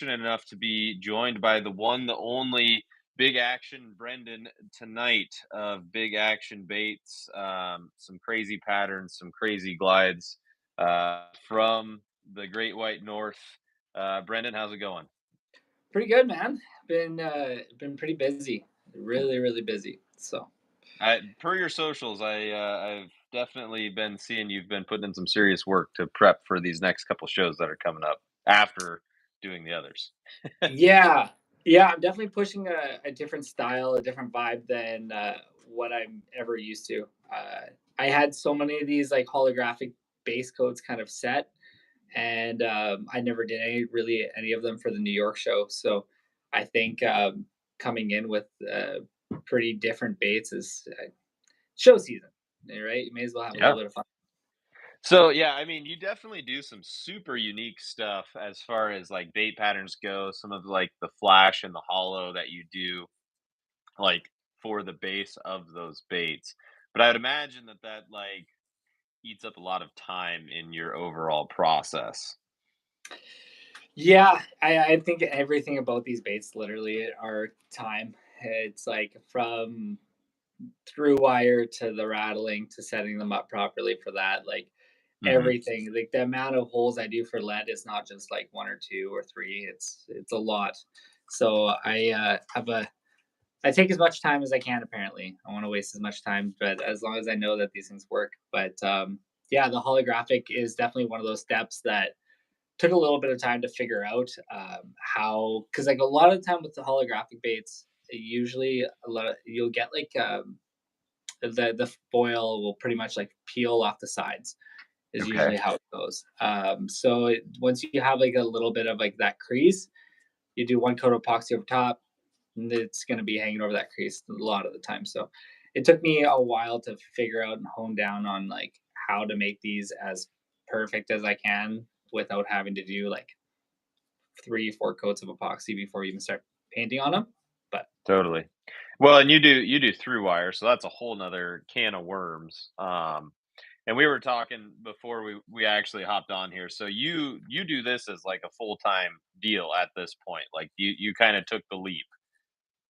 fortunate enough to be joined by the one, the only Big Action Brendan tonight of Big Action Baits. Some crazy patterns, some crazy glides from the Great White North. Brendan, how's it going? Pretty good, man. Been pretty busy. Really, really busy. So Per your socials, I've definitely been seeing you've been putting in some serious work to prep for these next couple shows that are coming up after doing the others. yeah, yeah, I'm definitely pushing a different style, a different vibe than what I'm ever used to. I had so many of these like holographic base coats kind of set, and I never did any of them for the New York show. So I think coming in with pretty different baits is show season, right? You may as well have a little Yeah. bit of fun. So yeah, I mean, you definitely do some super unique stuff as far as like bait patterns go. Some of like the flash and the hollow that you do, like for the base of those baits. But I'd imagine that like eats up a lot of time in your overall process. Yeah, I think everything about these baits literally are time. It's like from through wire to the rattling to setting them up properly for that. Like Hmm. everything, like the amount of holes I do for lead is not just like one or two or three. It's a lot. So I take as much time as I can. Apparently, I want to waste as much time, but as long as I know that these things work. But yeah, the holographic is definitely one of those steps that took a little bit of time to figure out how, because like a lot of the time with the holographic baits, usually you'll get like the foil will pretty much like peel off the sides is Okay. usually how it goes. Once you have like a little bit of like that crease, you do one coat of epoxy over top, and it's going to be hanging over that crease a lot of the time. So it took me a while to figure out and hone down on like how to make these as perfect as I can without having to do like 3, 4 coats of epoxy before you even start painting on them. But Totally. Well, and you do through wire, so that's a whole nother can of worms. And we were talking before we actually hopped on here. So you do this as like a full time deal at this point. Like you kind of took the leap.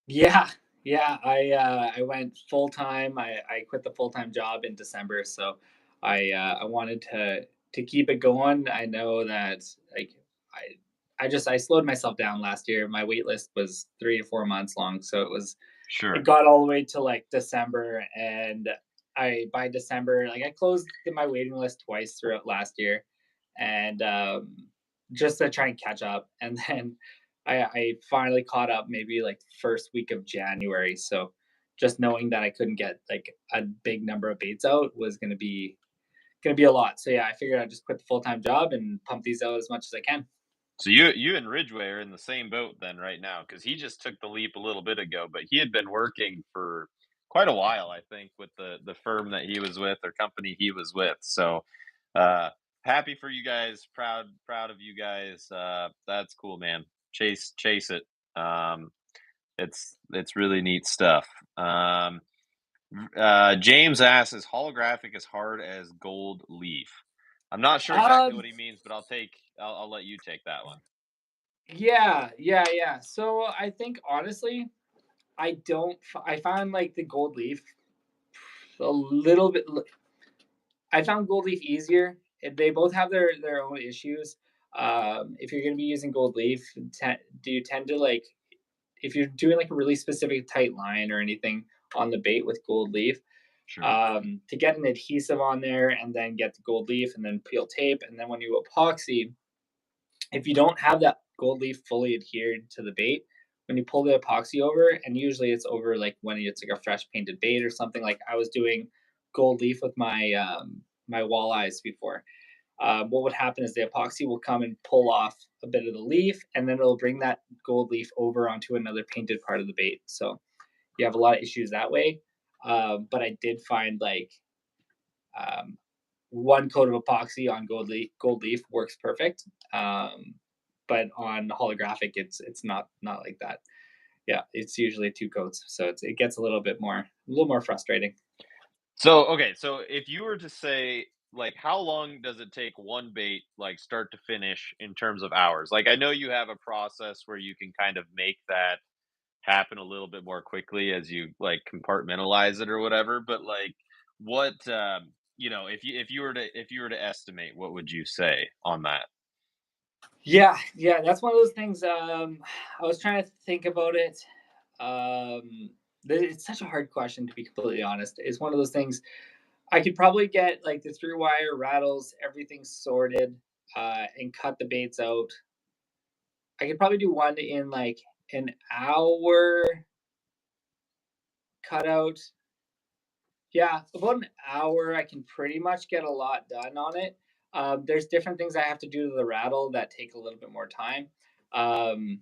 yeah, yeah, I went full time. I quit the full time job in December, so I wanted to keep it going. I know that like I slowed myself down last year. My wait list was 3 to 4 months long, so it Sure. got all the way to like December, and I by December like I closed my waiting list twice throughout last year, and just to try and catch up, and then I finally caught up maybe like first week of January. So just knowing that I couldn't get like a big number of baits out was gonna be a lot. So yeah, I figured I'd just quit the full time job and pump these out as much as I can. So you and Ridgway are in the same boat then right now because he just took the leap a little bit ago, but he had been working for quite a while, I think, with the firm that he was with or company he was with. So uh happy for you guys, proud of you guys. That's cool, man. Chase it. Um it's really neat stuff. James asks, "Is holographic as hard as gold leaf?" I'm not sure exactly Um, what he means, but I'll let you take that one. yeah. So I think honestly, I found like the gold leaf a little bit. I found gold leaf easier. They both have their own issues. If you're going to be using gold leaf, do you tend to like if you're doing like a really specific tight line or anything on the bait with gold leaf, Sure. to get an adhesive on there and then get the gold leaf and then peel tape and then when you epoxy, if you don't have that gold leaf fully adhered to the bait, when you pull the epoxy over, and usually it's over like when it's like a fresh painted bait or something. Like I was doing gold leaf with my walleyes before. What would happen is the epoxy will come and pull off a bit of the leaf, and then it'll bring that gold leaf over onto another painted part of the bait. So you have a lot of issues that way. But I did find like um, one coat of epoxy on gold leaf works perfect. But on holographic, it's not like that. Yeah, it's usually 2 coats, so it gets a little more frustrating. So, okay, so if you were to say like how long does it take one bait like start to finish in terms of hours? Like I know you have a process where you can kind of make that happen a little bit more quickly as you like compartmentalize it or whatever, but like what if you were to estimate, what would you say on that? Yeah, yeah, that's one of those things. I was trying to think about it. It's such a hard question to be completely honest. It's one of those things. I could probably get like the three wire rattles, everything sorted, and cut the baits out. I could probably do one in like an hour cutout. Yeah, about an hour. I can pretty much get a lot done on it. There's different things I have to do to the rattle that take a little bit more time. Um,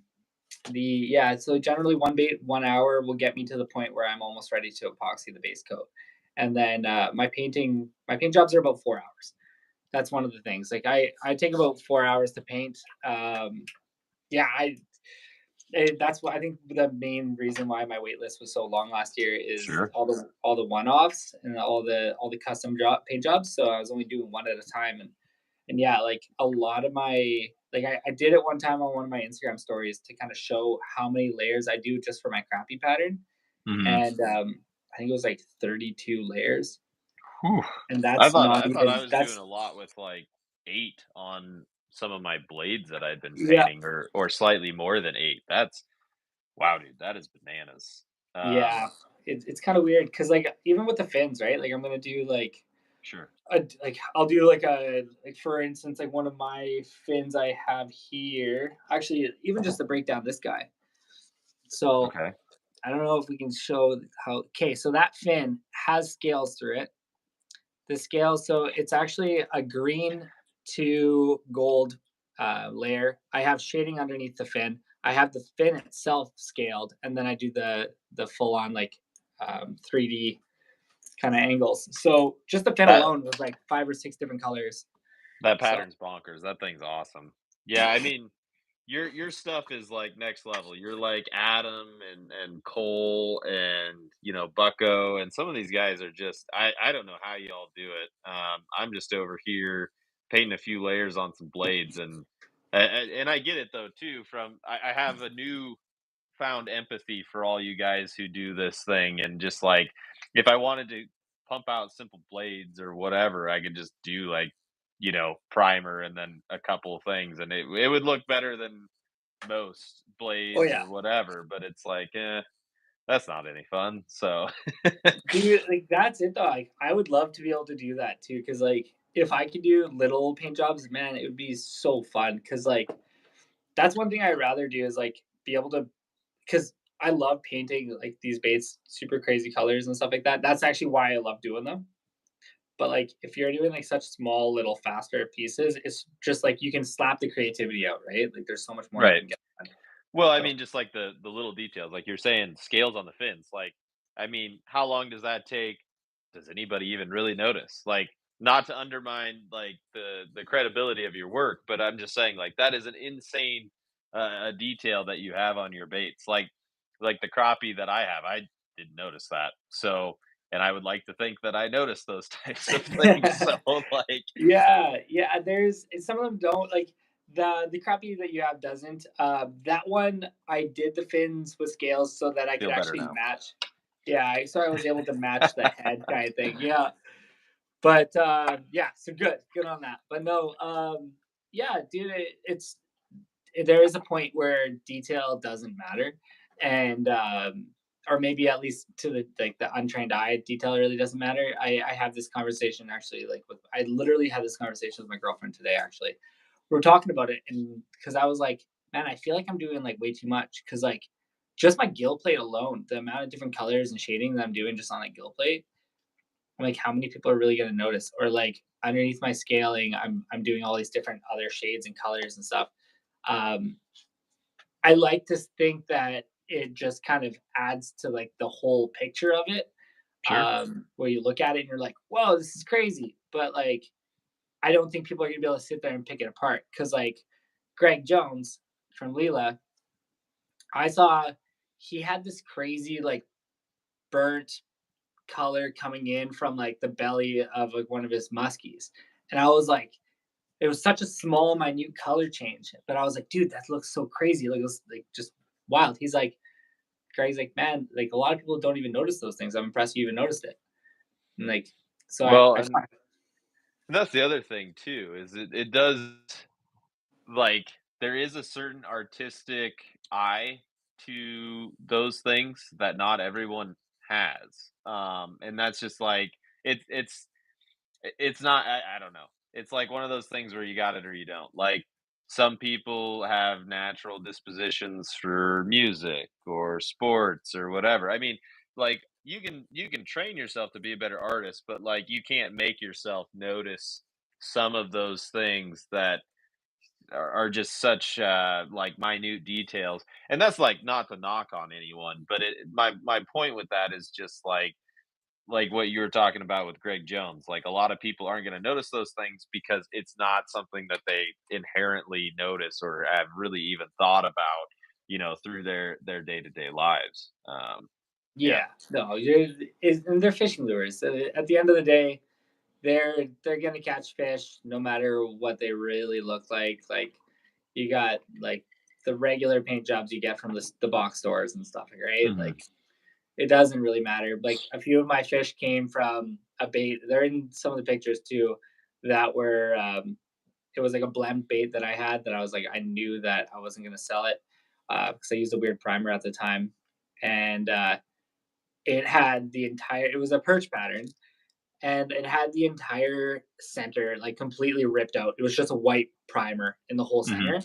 so generally one bait 1 hour will get me to the point where I'm almost ready to epoxy the base coat, and then my paint jobs are about 4 hours. That's one of the things. Like I take about 4 hours to paint. Yeah, that's what I think the main reason why my wait list was so long last year is Sure. all the one offs and all the custom job paint jobs. So I was only doing one at a time, and yeah, like a lot of my like I did it one time on one of my Instagram stories to kind of show how many layers I do just for my crappie pattern, Mhm. and I think it was like 32 layers, Whew. and that's not I thought I even was doing that's a lot with like 8 on some of my blades that I'd been yeah. painting, or slightly more than 8. That's wow, dude, that is bananas. Yeah, it's kind of weird because like even with the fins, right? Like I'm gonna do Sure. I'll do like a like for instance like one of my fins I have here. Actually, even just to break down this guy. So Okay. I don't know if we can show how. Okay, so that fin has scales through it. The scales, so it's actually a green to gold layer. I have shading underneath the fin. I have the fin itself scaled, and then I do the full on like 3D kind of angles. So just the fin That alone was like 5 or 6 different colors. that So pattern's bonkers. That thing's awesome. Yeah, I mean, your stuff is like next level. You're like Adam and Cole and Bucko, and some of these guys are just I don't know how y'all do it. I'm just over here painting a few layers on some blades, and I get it though too. I have a new found empathy for all you guys who do this thing, and just like if I wanted to pump out simple blades or whatever, I could just do like primer and then a couple of things, and it would look better than most oh blades yeah, or whatever, but it's like, that's not any fun. So dude, like that's it though. Like I would love to be able to do that too, because like if I could do little paint jobs, man, it would be so fun. Because like that's one thing I'd rather do is like be able to because I love painting like these baits, super crazy colors and stuff like that. That's actually why I love doing them. But like if you're doing like such small little faster pieces, it's just like you can slap the creativity out, right? Like there's so much more you right. can get done. Well, I So mean, just like the little details, like you're saying, scales on the fins. Like, I mean, how long does that take? Does anybody even really notice? Like, not to undermine like the credibility of your work, but I'm just saying, like, that is an insane a detail that you have on your baits. Like the crappie that I have, I didn't notice that. So, and I would like to think that I noticed those types of things. So, like, yeah, yeah. There's some of them don't like the crappie that you have doesn't. That one I did the fins with scales so that I could feel better actually now. match. Yeah, so I was able to match the head kind of thing. Yeah, but yeah, so good on that. But no, yeah, dude, there is a point where detail doesn't matter, and or maybe at least to the like the untrained eye, detail really doesn't matter. I have this conversation actually, like with I literally had this conversation with my girlfriend today. Actually, we were talking about it, and because I was like, man, I feel like I'm doing like way too much because like just my gill plate alone, the amount of different colors and shading that I'm doing just on a gill plate, I'm like, how many people are really going to notice? Or like underneath my scaling, I'm doing all these different other shades and colors and stuff. Um, I like to think that it just kind of adds to like the whole picture of it. Sure. Where you look at it and you're like, whoa, this is crazy. But like, I don't think people are gonna be able to sit there and pick it apart. Cause like Greg Jones from Leela, I saw he had this crazy like burnt color coming in from like the belly of like one of his muskies. And I was like, it was such a small, minute color change. But I was like, dude, that looks so crazy. Like, it was like just wild. Greg's like, man, like a lot of people don't even notice those things. I'm impressed you even noticed it. And like, so Well, I and that's the other thing too, is it does like there is a certain artistic eye to those things that not everyone has. And that's just like it's not I don't know. It's like one of those things where you got it or you don't. Like some people have natural dispositions for music or sports or whatever. I mean, like you can train yourself to be a better artist, but like you can't make yourself notice some of those things that are just such like minute details. And that's like not to knock on anyone, but my point with that is just like what you were talking about with Greg Jones. Like a lot of people aren't going to notice those things because it's not something that they inherently notice or have really even thought about, through their day-to-day lives. Yeah. yeah, no, and they're fishing lures. At the end of the day, they're gonna catch fish no matter what they really look like. Like you got like the regular paint jobs you get from the box stores and stuff, right? Hmm. Like it doesn't really matter. Like a few of my fish came from a bait. They're in some of the pictures too, that were it was like a blend bait that I had that I was like I knew that I wasn't gonna sell it because I used a weird primer at the time, and it had the entire. It was a perch pattern, and it had the entire center like completely ripped out. It was just a white primer in the whole Hmm. center.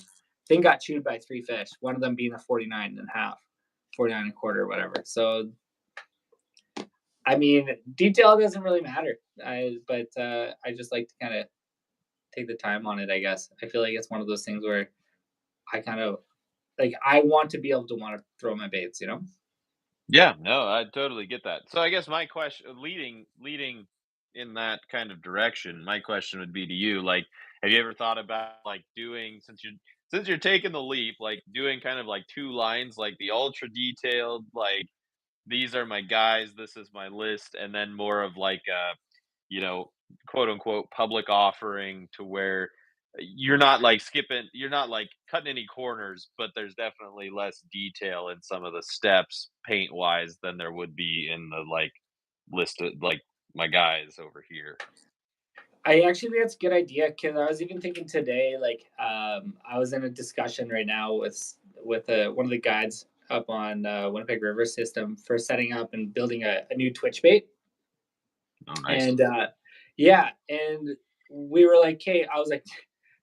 Thing got chewed by three fish, one of them being a 49 and a half, 49 and a quarter, or whatever. So, I mean, detail doesn't really matter. But I just like to kind of take the time on it, I guess. I feel like it's one of those things where I kind of like, I want to be able to want to throw my baits, you know? Yeah, no, I totally get that. So I guess my question, leading in that kind of direction, my question would be to you, like, have you ever thought about like doing since you're taking the leap, like doing kind of like two lines, like the ultra detailed, like these are my guys, this is my list, and then more of like a, you know, quote unquote public offering to where you're not like cutting any corners, but there's definitely less detail in some of the steps paint wise than there would be in the like listed like my guys over here. I actually think that's a good idea because I was even thinking today, like, I was in a discussion right now with one of the guides up on Winnipeg River system for setting up and building a new Twitch bait, Oh, nice. and yeah, and we were like, "Hey," I was like,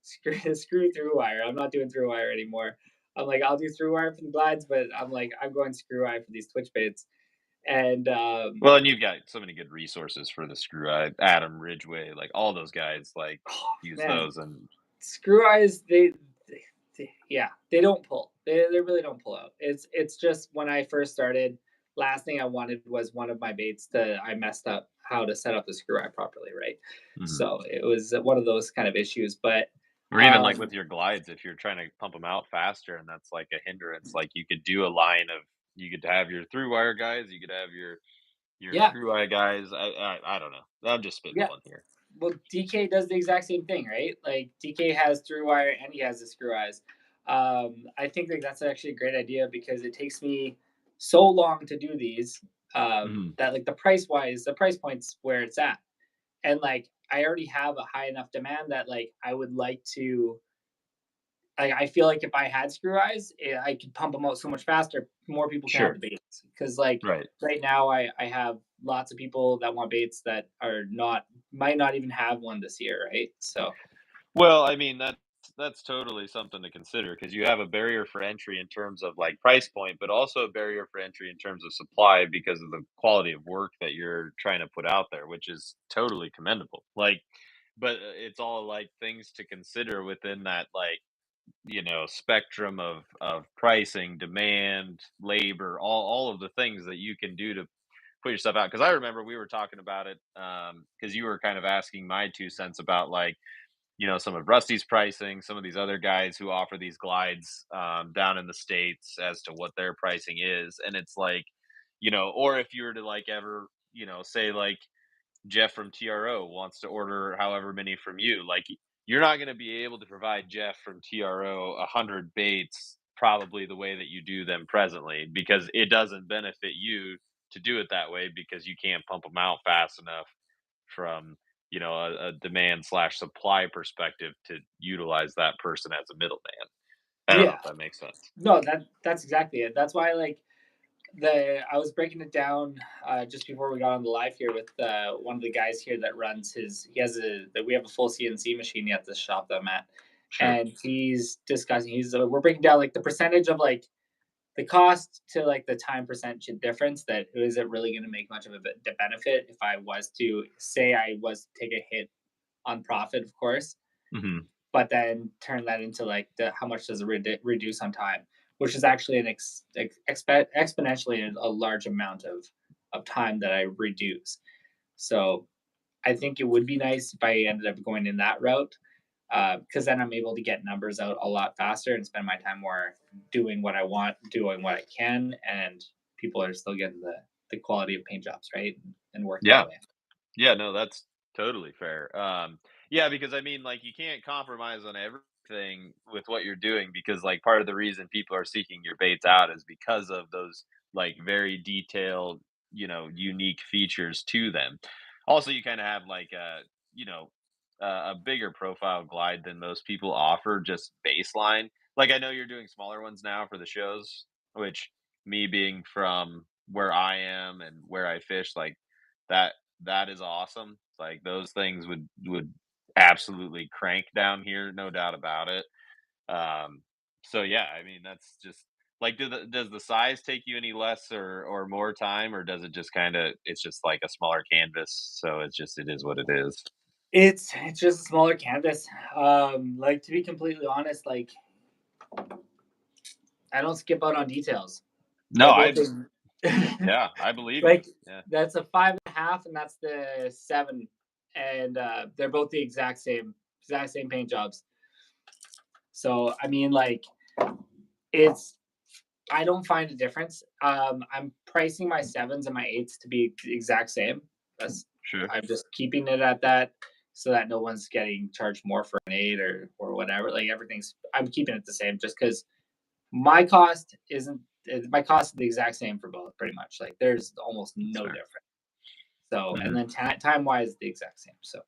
screw through wire. I'm not doing through wire anymore." I'm like, "I'll do through wire for the glides, but I'm like, I'm going screw wire for these Twitch baits." And Well, and you've got so many good resources for the screw eye, Adam Ridgway, like all those guys like oh, use man, those and screw eyes, yeah, they don't pull. They really don't pull out. It's just when I first started, last thing I wanted was one of my baits that I messed up how to set up the screw eye properly, right? mhm. So it was one of those kind of issues. But Or even like um, with your glides, if you're trying to pump them out faster and that's like a hindrance, like you could do a line of you could have your through wire guys, you could have your yeah, screw eye guys. I don't know. I'm just yeah. spitballing here. Well, DK does the exact same thing, right? Like DK has through wire and he has the screw eyes. I think like that's actually a great idea because it takes me so long to do these Mhm. that like the price wise, the price point's where it's at, and like I already have a high enough demand that like I would like to. I feel like if I had screw eyes, I could pump them out so much faster. More people can have the Sure. baits because like Right. right now I have lots of people that want baits that are not might not even have one this year, right? So Well, I mean, that's totally something to consider because you have a barrier for entry in terms of like price point, but also a barrier for entry in terms of supply because of the quality of work that you're trying to put out there, which is totally commendable. Like, but it's all like things to consider within that like spectrum of pricing, demand, labor, all of the things that you can do to put yourself out. Because I remember we were talking about it because you were kind of asking my 2 cents about like some of Rusty's pricing, some of these other guys who offer these glides down in the States as to what their pricing is. And it's like, or if you were to like ever say like Jeff from TRO wants to order however many from you. Like you're not going to be able to provide Jeff from TRO 100 baits probably the way that you do them presently because it doesn't benefit you to do it that way because you can't pump them out fast enough from a demand slash supply perspective to utilize that person as a middleman. I don't know Yeah. if that makes sense. No, that's exactly it. That's why like the I was breaking it down just before we got on the live here with one of the guys here that runs his. He has we have a full CNC machine at the shop that I'm at, Sure. and he's discussing. We're breaking down like the percentage of like the cost to like the time percentage difference. That is it really going to make much of a benefit if I was to say I was to take a hit on profit, of course, Hmm. but then turn that into like how much does it reduce on time, which is actually an exponentially a large amount of time that I reduce. So I think it would be nice if I ended up going in that route because then I'm able to get numbers out a lot faster and spend my time more doing what I want, doing what I can, and people are still getting the quality of paint jobs, right, and work that Yeah. way. Yeah, no, that's totally fair. Yeah, because I mean, like, you can't compromise on everything with what you're doing because, like, part of the reason people are seeking your baits out is because of those, like, very detailed, unique features to them. Also, you kind of have like you know, a bigger profile glide than most people offer, just baseline. Like, I know you're doing smaller ones now for the shows, which me being from where I am and where I fish, like that that is awesome. Like those things would absolutely crank down here, no doubt about it. Um, so yeah, I mean that's just like does the size take you any less or more time, or does it just kind of it's just like a smaller canvas, so it is what it is. It's just a smaller canvas. Like to be completely honest, like I don't skip out on details. No, They're I both in, yeah, I believe you. like Yeah, that's a 5.5, and that's the 7, and they're both the exact same paint jobs. So I mean, like it's I don't find a difference. I'm pricing my 7s and my 8s to be the exact same. That's sure. I'm just keeping it at that so that no one's getting charged more for an 8 or whatever. Like everything's I'm keeping it the same just because my cost isn't my cost is the exact same for both pretty much. Like there's almost That's no fair. difference. So and Hmm. then time wise the exact same. So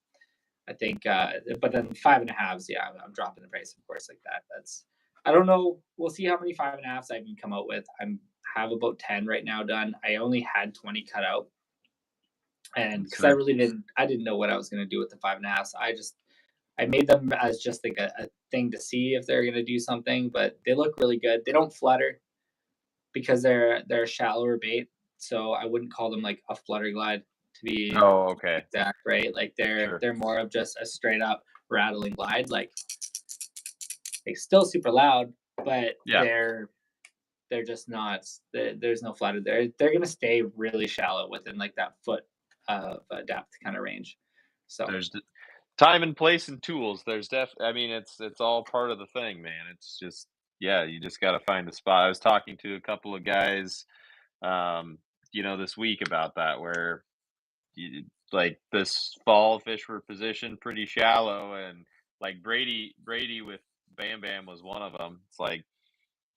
I think, but then 5.5s, yeah, I'm dropping the price, of course, like that. That's, I don't know. We'll see how many 5.5s I can come out with. I'm have about 10 right now done. I only had 20 cut out, and That's because I fair. really I didn't know what I was gonna do with the 5.5s. I made them as just like a thing to see if they're gonna do something, but they look really good. They don't flutter because they're a shallower bait, so I wouldn't call them like a flutter glide Oh, to be okay. exact, right? Like Sure. they're more of just a straight up rattling glide. Like they still super loud, but Yeah. they're just not. There's no flutter there. They're gonna stay really shallow within like that foot of depth kind of range. So There's time and place and tools. I mean, it's all part of the thing, man. It's just yeah, you just gotta find a spot. I was talking to a couple of guys, um, this week about that where like this fall fish were positioned pretty shallow and like Brady with Bam Bam was one of them. It's like,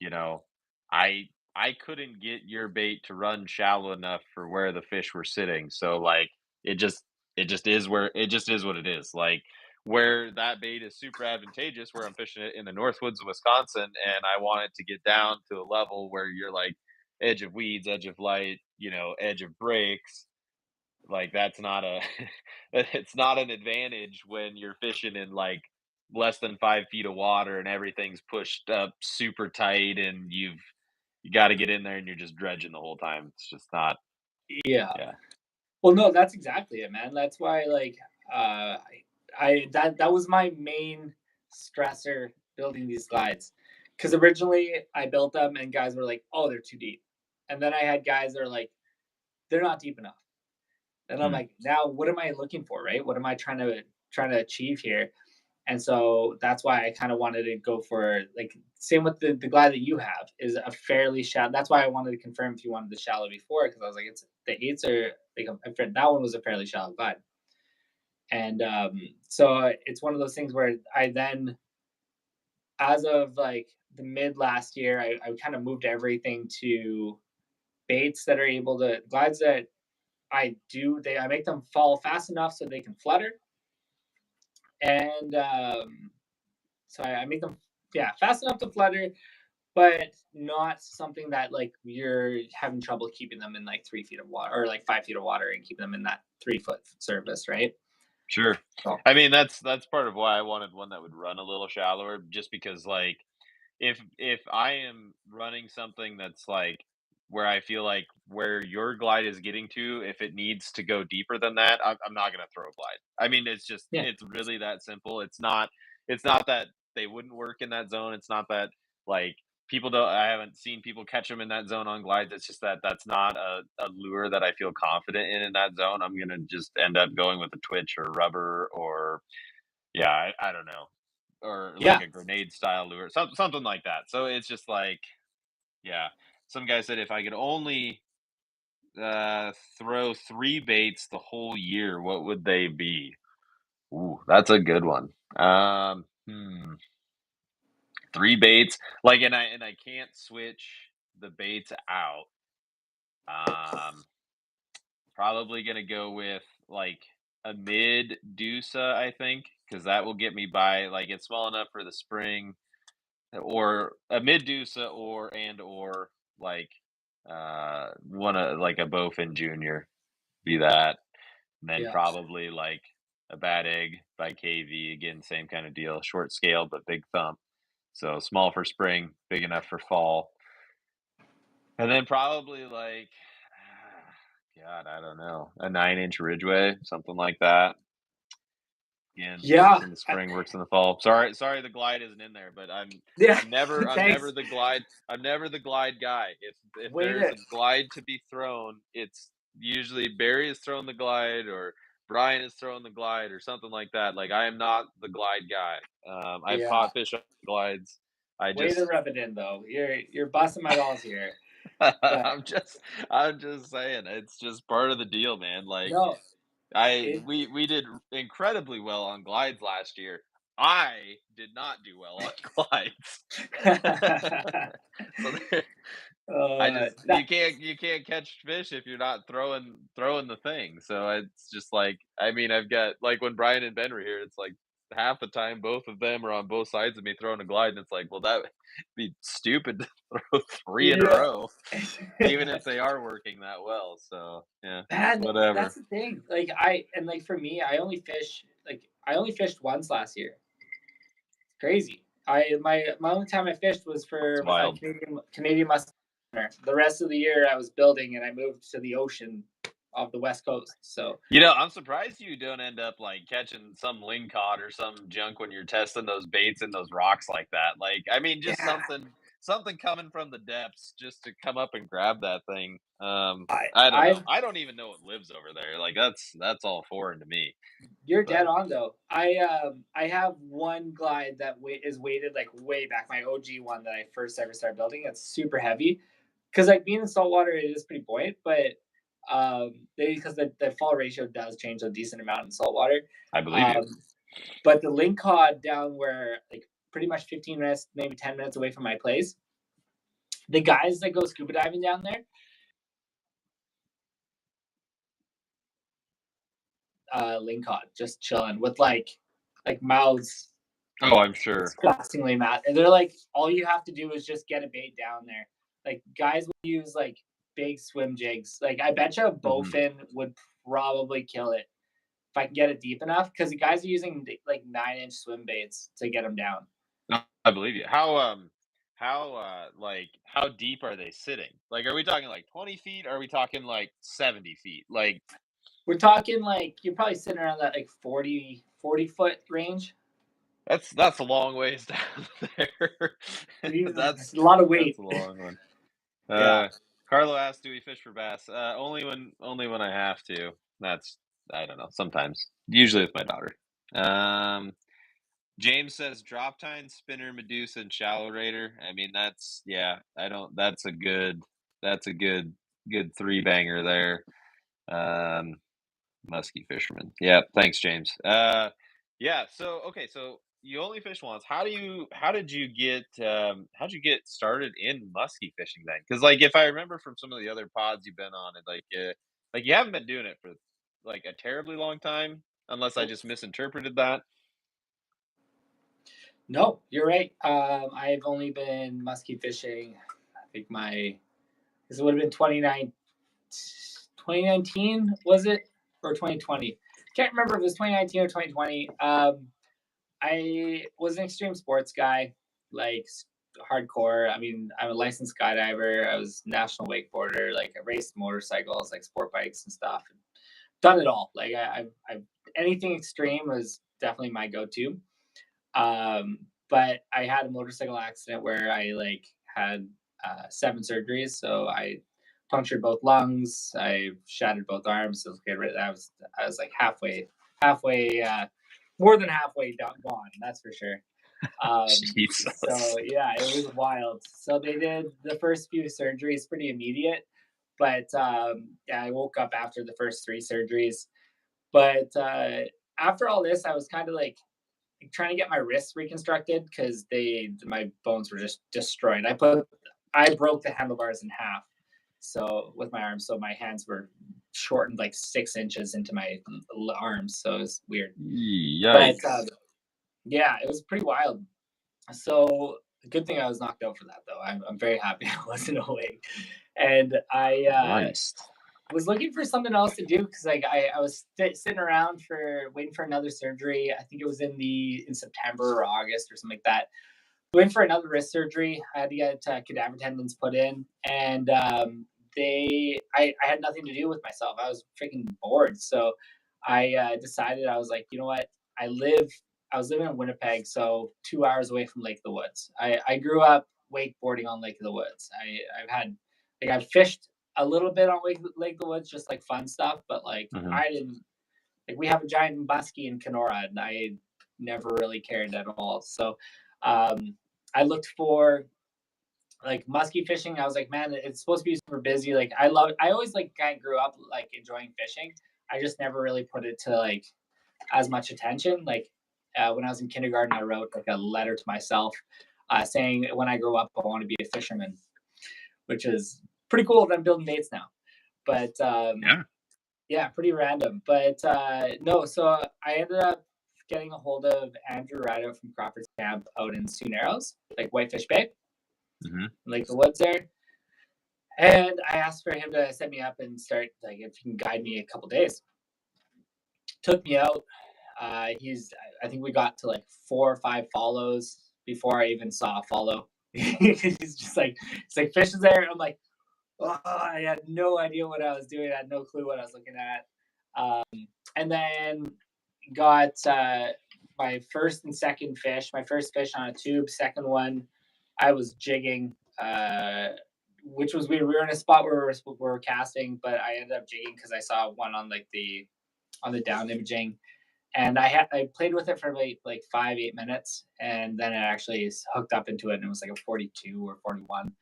you know, I couldn't get your bait to run shallow enough for where the fish were sitting. So like it just it just is what it is. Like where that bait is super advantageous, where I'm fishing it in the Northwoods of Wisconsin, and I want it to get down to a level where you're like edge of weeds, edge of light, edge of breaks. Like that's not a it's not an advantage when you're fishing in like less than 5 feet of water and everything's pushed up super tight and you got to get in there and you're just dredging the whole time. It's just not. yeah. Yeah. Well, no, that's exactly it, man. That's why like that was my main stressor building these glides. Because originally I built them and guys were like, "Oh, they're too deep," and then I had guys that are like, "They're not deep enough." And I'm Hmm. like, "Now, what am I looking for, right? What am I trying to achieve here?" And so that's why I kind of wanted to go for like same with the glide that you have is a fairly shallow. That's why I wanted to confirm if you wanted the shallow before because I was like, it's the eights are like that one was a fairly shallow glide, and so it's one of those things where I then, as of like the mid last year, I kind of moved everything to baits that are able to glides that I make them fall fast enough so they can flutter, and so I make them fast enough to flutter, but not something that like you're having trouble keeping them in like 3 feet of water or like 5 feet of water and keep them in that 3 foot surface, right? Sure. So I mean, that's part of why I wanted one that would run a little shallower, just because like if I am running something that's like where I feel like where your glide is getting to, if it needs to go deeper than that, I'm not gonna throw a glide. I mean, yeah, it's really that simple. It's not that they wouldn't work in that zone. It's not that like people don't. I haven't seen people catch them in that zone on glides. It's just that that's not a lure that I feel confident in that zone. I'm gonna just end up going with a twitch or rubber or yeah, I don't know, or like yeah, a grenade style lure, something like that. So it's just like, yeah. Some guy said if I could only throw 3 baits the whole year, what would they be? Ooh, that's a good one. 3 baits, like, and I can't switch the baits out. Um, Probably gonna go with like a mid Dusa, I think, because that will get me by. Like, it's small enough for the spring, or a Medusa, or like one of like a Bowfin Junior, be that. And then yeah, probably like a Bad Egg by KV, again, same kind of deal, short scale but big thump. So small for spring, big enough for fall. And then probably like God, I don't know, a 9-inch Ridgeway, something like that. Again, works yeah, in the spring, works in the fall. Sorry, the glide isn't in there, but yeah. I'm never Thanks. the glide guy. If Wait there's it. a glide to be thrown, it's usually Barry is throwing the glide or Brian is throwing the glide or something like that. Like, I am not the glide guy. I've Yeah. caught fish on glides. I Way to just rub it in though. You're busting my balls here. But I'm just saying, it's just part of the deal, man. Like, no, I it we did incredibly well on glides last year. I did not do well on glides. So there, I just that you can't catch fish if you're not throwing the thing. So it's just like, I mean, I've got like when Brian and Ben were here, it's like half the time both of them are on both sides of me throwing a glide, and it's like, well, that would be stupid to throw 3 in a yeah. row, even if they are working that well. So yeah, Man, that's whatever. the thing. Like for me, I only fished once last year. Crazy. My only time I fished was It's for a wild. Canadian Musky. The rest of the year I was building and I moved to the ocean off the west coast. So You know, I'm surprised you don't end up, like, catching some lingcod or some junk when you're testing those baits and those rocks like that. Like, I mean, just yeah, something coming from the depths just to come up and grab that thing. I I don't know. I've I don't even know it lives over there. Like, that's all foreign to me. you're dead But on though. I have one glide that is weighted like way back. My OG one that I first ever started building. It's super heavy because like being in saltwater, it is pretty buoyant, but because the fall ratio does change a decent amount in saltwater. I believe you. Um, but the link cod down where like pretty much 15 minutes, maybe 10 minutes away from my place, the guys that go scuba diving down there, link cod just chilling with like mouths Oh, I'm sure. disgustingly mad. And they're like, all you have to do is just get a bait down there. Like guys will use like big swim jigs. Like I bet you a Mhm. bowfin would probably kill it if I can get it deep enough. Because the guys are using like 9-inch swim baits to get them down. No, I believe you. Like, how deep are they sitting? Like, are we talking like 20 feet? Or are we talking like 70 feet? Like, We're talking like you're probably sitting around that like 40 foot range. that's a long ways down there. That's It's a lot of that's weight. a long one. Yeah. Uh, Carlo asked, "Do we fish for bass?" Only when I have to. That's I don't know. Sometimes, usually with my daughter. Um, James says drop tine, spinner, Medusa, and shallow raider. I mean, that's yeah. I don't. That's a good three banger there. Um, Musky fisherman. Yeah. Thanks, James. Yeah. So okay. So you only fish once. How did you get how'd you get started in musky fishing then? Because like if I remember from some of the other pods you've been on, and like you haven't been doing it for like a terribly long time, unless I Nope. just misinterpreted that. No, you're right. I've only been musky fishing. I think this would have been 2019, was it? Or 2020? Can't remember if it was 2019 or 2020. I was an extreme sports guy, like hardcore. I mean, I'm a licensed skydiver. I was national wakeboarder. Like I raced motorcycles, like sport bikes and stuff. Done it all. Like I anything extreme was definitely my go-to. But I had a motorcycle accident where I like had 7 surgeries. So I punctured both lungs. I shattered both arms. So I was like halfway, more than halfway gone. That's for sure. So Jesus. yeah, it was wild. So they did the first few surgeries pretty immediate, but yeah, I woke up after the first 3 surgeries. But after all this, I was kind of like trying to get my wrists reconstructed because my bones were just destroyed. I broke the handlebars in half. So with my arms, so my hands were shortened like 6 inches into my arms. So it was weird. But Yikes. yeah, it was pretty wild. So good thing I was knocked out for that though. I'm very happy I wasn't awake. And I Christ. was looking for something else to do because like I was sitting around for waiting for another surgery. I think it was in September or August or something like that. Waiting for another wrist surgery. I had to get cadaver tendons put in, and I had nothing to do with myself. I was freaking bored, so I decided I was like, you know what? I was living in Winnipeg, so 2 hours away from Lake of the Woods. I grew up wakeboarding on Lake of the Woods. I've fished a little bit on Lake of the Woods, just like fun stuff, but like Mhm. I didn't like we have a giant muskie in Kenora, and I never really cared at all. So I looked for like musky fishing. I was like, man, it's supposed to be super busy. Like I always like kind of grew up like enjoying fishing. I just never really put it to like as much attention. Like when I was in kindergarten, I wrote like a letter to myself saying when I grow up, I want to be a fisherman, which is pretty cool that I'm building baits now. But Yeah. yeah, pretty random. But no, so I ended up getting a hold of Andrew Rado from Crawford's Camp out in Sioux Narrows, like Whitefish Bay, Mhm. like the woods there. And I asked for him to set me up and start like if he can guide me a couple days. Took me out. I think we got to like 4 or 5 follows before I even saw a follow. He's just like, it's like fish is there. And I'm like, oh, I had no idea what I was doing. I had no clue what I was looking at. And then got my first and second fish. My first fish on a tube. Second one, I was jigging, which was weird. We were in a spot where we were casting, but I ended up jigging because I saw one on like the down imaging, and I played with it for like 5-8 minutes, and then it actually hooked up into it, and it was like a 42 or 41,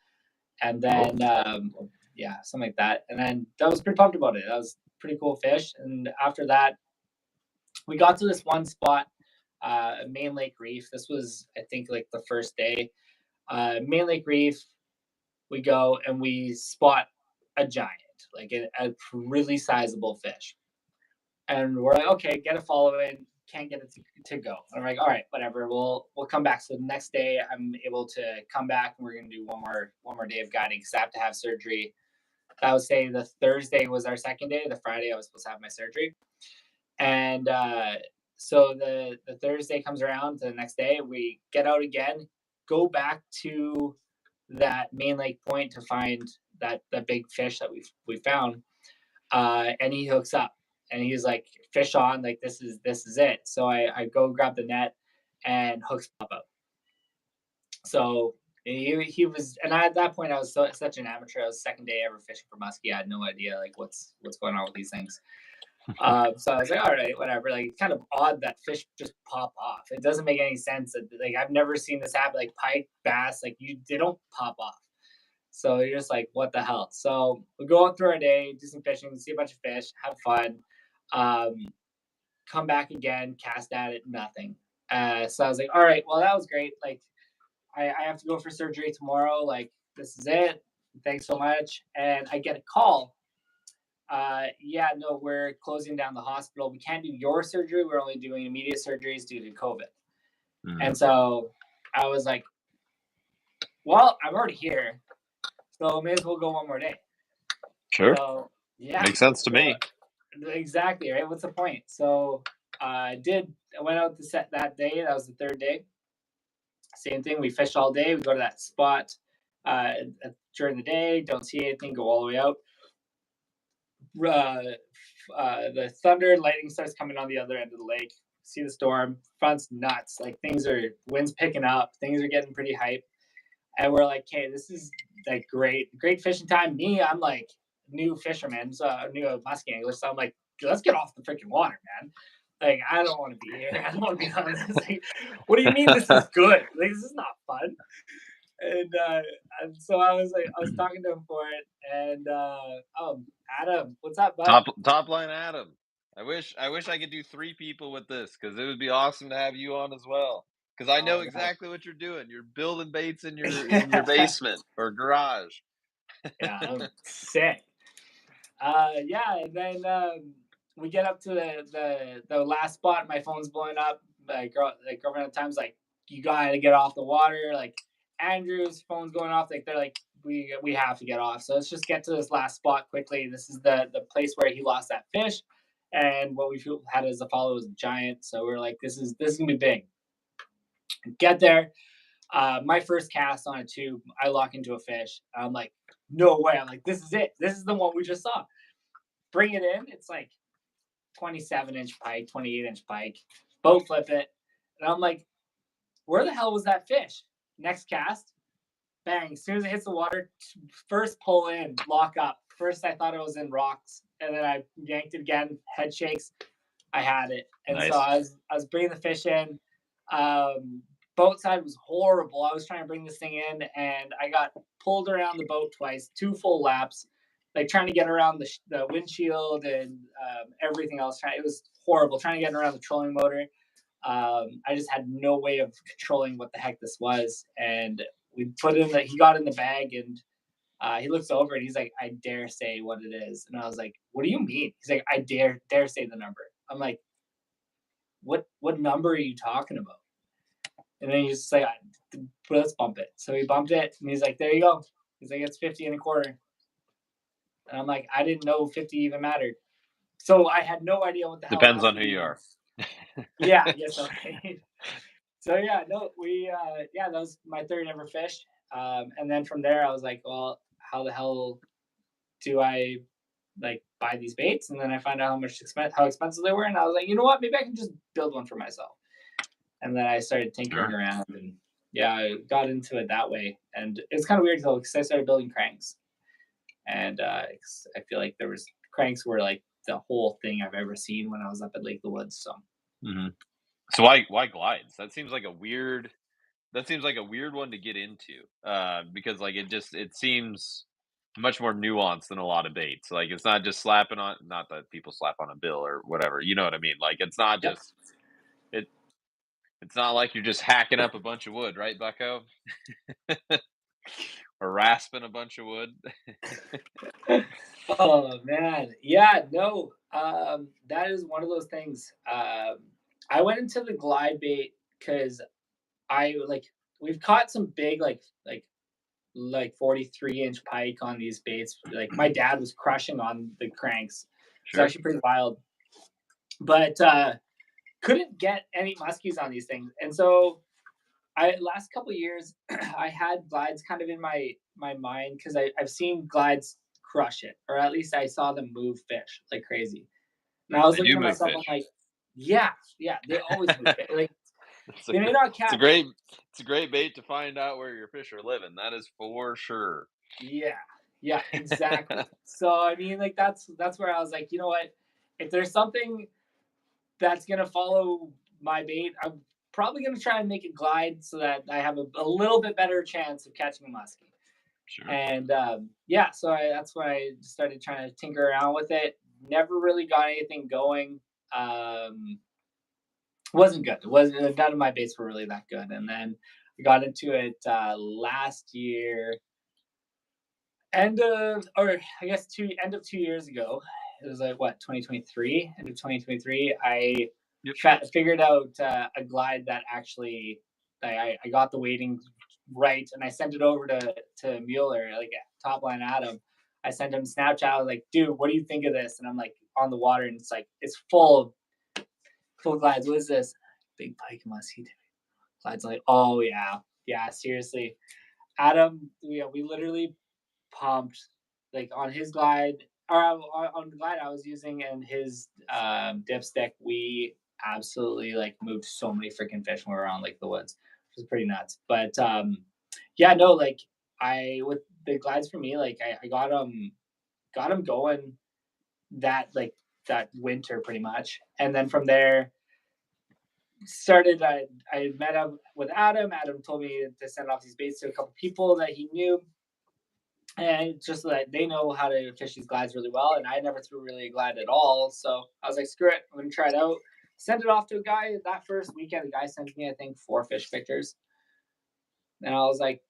and Oh. then yeah, something like that, and then that was pretty pumped about it. That was pretty cool fish, and after that, we got to this one spot, Main Lake Reef. This was I think like the first day. Main Lake Reef. We go and we spot a giant, like a really sizable fish. And we're like, okay, get a follow in, can't get it to go. And I'm like, all right, whatever, we'll come back. So the next day I'm able to come back and we're gonna do one more day of guiding because I have to have surgery. I would say the Thursday was our second day. The Friday I was supposed to have my surgery. And so the Thursday comes around, the next day we get out again, go back to that main lake point to find that big fish that we found, and he hooks up and he's like, fish on, like this is it. So I go grab the net and hooks up. So he was, and at that point I was such an amateur. I was second day ever fishing for muskie. I had no idea like what's going on with these things. So I was like, all right, whatever. Like, it's kind of odd that fish just pop off. It doesn't make any sense. Like, I've never seen this happen. Like pike, bass, like they don't pop off. So you're just like, what the hell? So we go out through our day, do some fishing, see a bunch of fish, have fun. Um, Come back again, cast at it, nothing. So I was like, all right, well, that was great. Like, I have to go for surgery tomorrow. Like, this is it. Thanks so much. And I get a call. Yeah, no, we're closing down the hospital. We can't do your surgery. We're only doing immediate surgeries due to COVID. Mm, And so I was like, well, I'm already here. So may as well go one more day. sure. So yeah. Makes sense to So me. exactly, right? What's the point? So I went out to set that day. That was the third day. Same thing. We fish all day. We go to that spot uh, during the day. Don't see anything. Go all the way out. Uh, the thunder and lightning starts coming on the other end of the lake. See the storm. Front's nuts. Like winds picking up. Things are getting pretty hype. And we're like, okay, this is like great fishing time. Me, I'm like new fisherman, so new musky angler. So I'm like, let's get off the freaking water, man. Like, I don't want to be here. I don't want to be on this. Like, what do you mean this is good? Like, this is not fun. And so I was talking to him for it, and Adam, what's up, bud? Top line Adam. I wish I could do three people with this because it would be awesome to have you on as well. Because I know Oh exactly what you're doing. You're building baits in your god, basement or garage. yeah, I'm sick. Yeah, and then we get up to the last spot. My phone's blowing up. My girlfriend at the time's like, "You gotta get off the water." Like Andrew's phone's going off. Like they're like, "We have to get off." So let's just get to this last spot quickly. This is the place where he lost that fish, and what we had as a follow was a giant. So we're like, this is gonna be big. Get there. My first cast on a tube, I lock into a fish. I'm like, no way. I'm like, this is it. This is the one we just saw. Bring it in. It's like 27-inch pike, 28-inch pike. Boat flip it. And I'm like, where the hell was that fish? Next cast, bang. As soon as it hits the water, first pull in, lock up. First, I thought it was in rocks. And then I yanked it again, head shakes. I had it. And so Nice. I was bringing the fish in. Um, Boat side was horrible. I was trying to bring this thing in, and I got pulled around the boat twice, 2 full laps, like trying to get around the windshield and everything else. It was horrible trying to get around the trolling motor. I just had no way of controlling what the heck this was, and we put in the. He got in the bag, and he looks over and he's like, "I dare say what it is," and I was like, "What do you mean?" He's like, "I dare say the number." I'm like, "What number are you talking about?" And then he's just like, let's bump it. So we bumped it, and he's like, there you go. He's like, it's 50 and a quarter. And I'm like, I didn't know 50 even mattered. So I had no idea what the hell Depends on musky who you even. are. Yeah, yes, okay. So yeah, no, yeah, that was my third ever fish. And then from there, I was like, well, how the hell do I like buy these baits? And then I find out how expensive they were, and I was like, you know what? Maybe I can just build one for myself. And then I started tinkering Sure. around, and yeah, I got into it that way. And it's kind of weird though, because I started building cranks, and I feel like there was cranks were like the whole thing I've ever seen when I was up at Lake of the Woods. So Hmm. So why glides? That seems like a weird one to get into, because like it seems much more nuanced than a lot of baits. Like it's not just slapping on. Not that people slap on a bill or whatever. You know what I mean? Like it's not yep. just it. It's not like you're just hacking up a bunch of wood, right, Bucko? Or rasping a bunch of wood. Oh man, yeah, no, that is one of those things. I went into the glide bait because I like we've caught some big like 43-inch pike on these baits. Like my dad was crushing on the cranks. It's Sure. actually pretty wild. But couldn't get any muskies on these things. And so I last couple of years I had glides kind of in my mind because I've seen glides crush it, or at least I saw them move fish like crazy. And I was They looking do to move myself, I'm fish. like, yeah, yeah, they always move fish. Like It's a they gr- may not it's a catch. great it's a great bait to find out where your fish are living. That is for sure. Yeah, yeah, exactly. So I mean, like that's where I was like, you know what? if there's something that's gonna follow my bait, I'm probably gonna try and make it glide so that I have a little bit better chance of catching a muskie. Sure. And yeah, so that's why I started trying to tinker around with it. Never really got anything going. Um, wasn't good. It wasn't none of my baits were really that good. And then I got into it last year, or I guess end of 2 years ago. It was like what 2023, end of 2023. I Yep. figured out a glide that actually I got the weighting right, and I sent it over to Mueller, like top line Adam. I sent him Snapchat. I was like, dude, what do you think of this? And I'm like on the water, and it's like it's full of glides. What is this? Big pike muskie. Glides. Like, oh yeah, yeah, seriously. Adam, we literally pumped like on his glide or on the glide I was using and his dipstick. We absolutely like moved so many freaking fish when we were around Lake of the Woods, which was pretty nuts. But yeah, no, like I with the glides for me, like I got them going that winter pretty much, and then from there started. I met up with Adam. Adam told me to send off these baits to a couple people that he knew, and just so that they know how to fish these glides really well. And I never threw really a glide at all, so I was like, screw it, I'm gonna try it out. Send it off to a guy. That first weekend, the guy sent me I think 4 fish pictures, and I was like,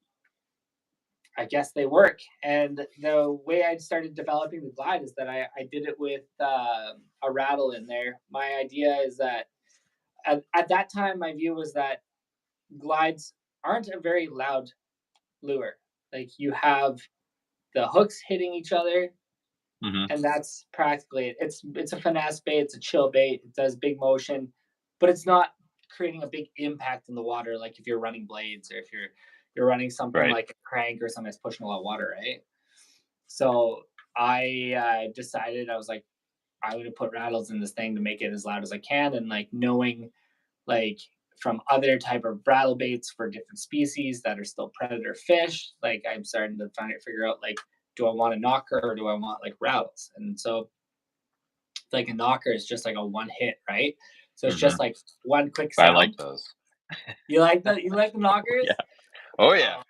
I guess they work. And the way I started developing the glide is that I did it with a rattle in there. My idea is that at that time, my view was that glides aren't a very loud lure. Like you have the hooks hitting each other, Mm-hmm. and that's practically it. It's a finesse bait, it's a chill bait, it does big motion, but it's not creating a big impact in the water like if you're running blades or if you're running something Right. like a crank or something that's pushing a lot of water, right? So I decided I was like, I'm going to put rattles in this thing to make it as loud as I can, and like knowing like from other type of rattle baits for different species that are still predator fish, like I'm starting to figure out like, do I want a knocker or do I want like rattles? And so like a knocker is just like a one hit, right? So it's Mm-hmm. just like one quick I like sound. those. You like that? You like the knockers? Yeah. Oh yeah. Uh,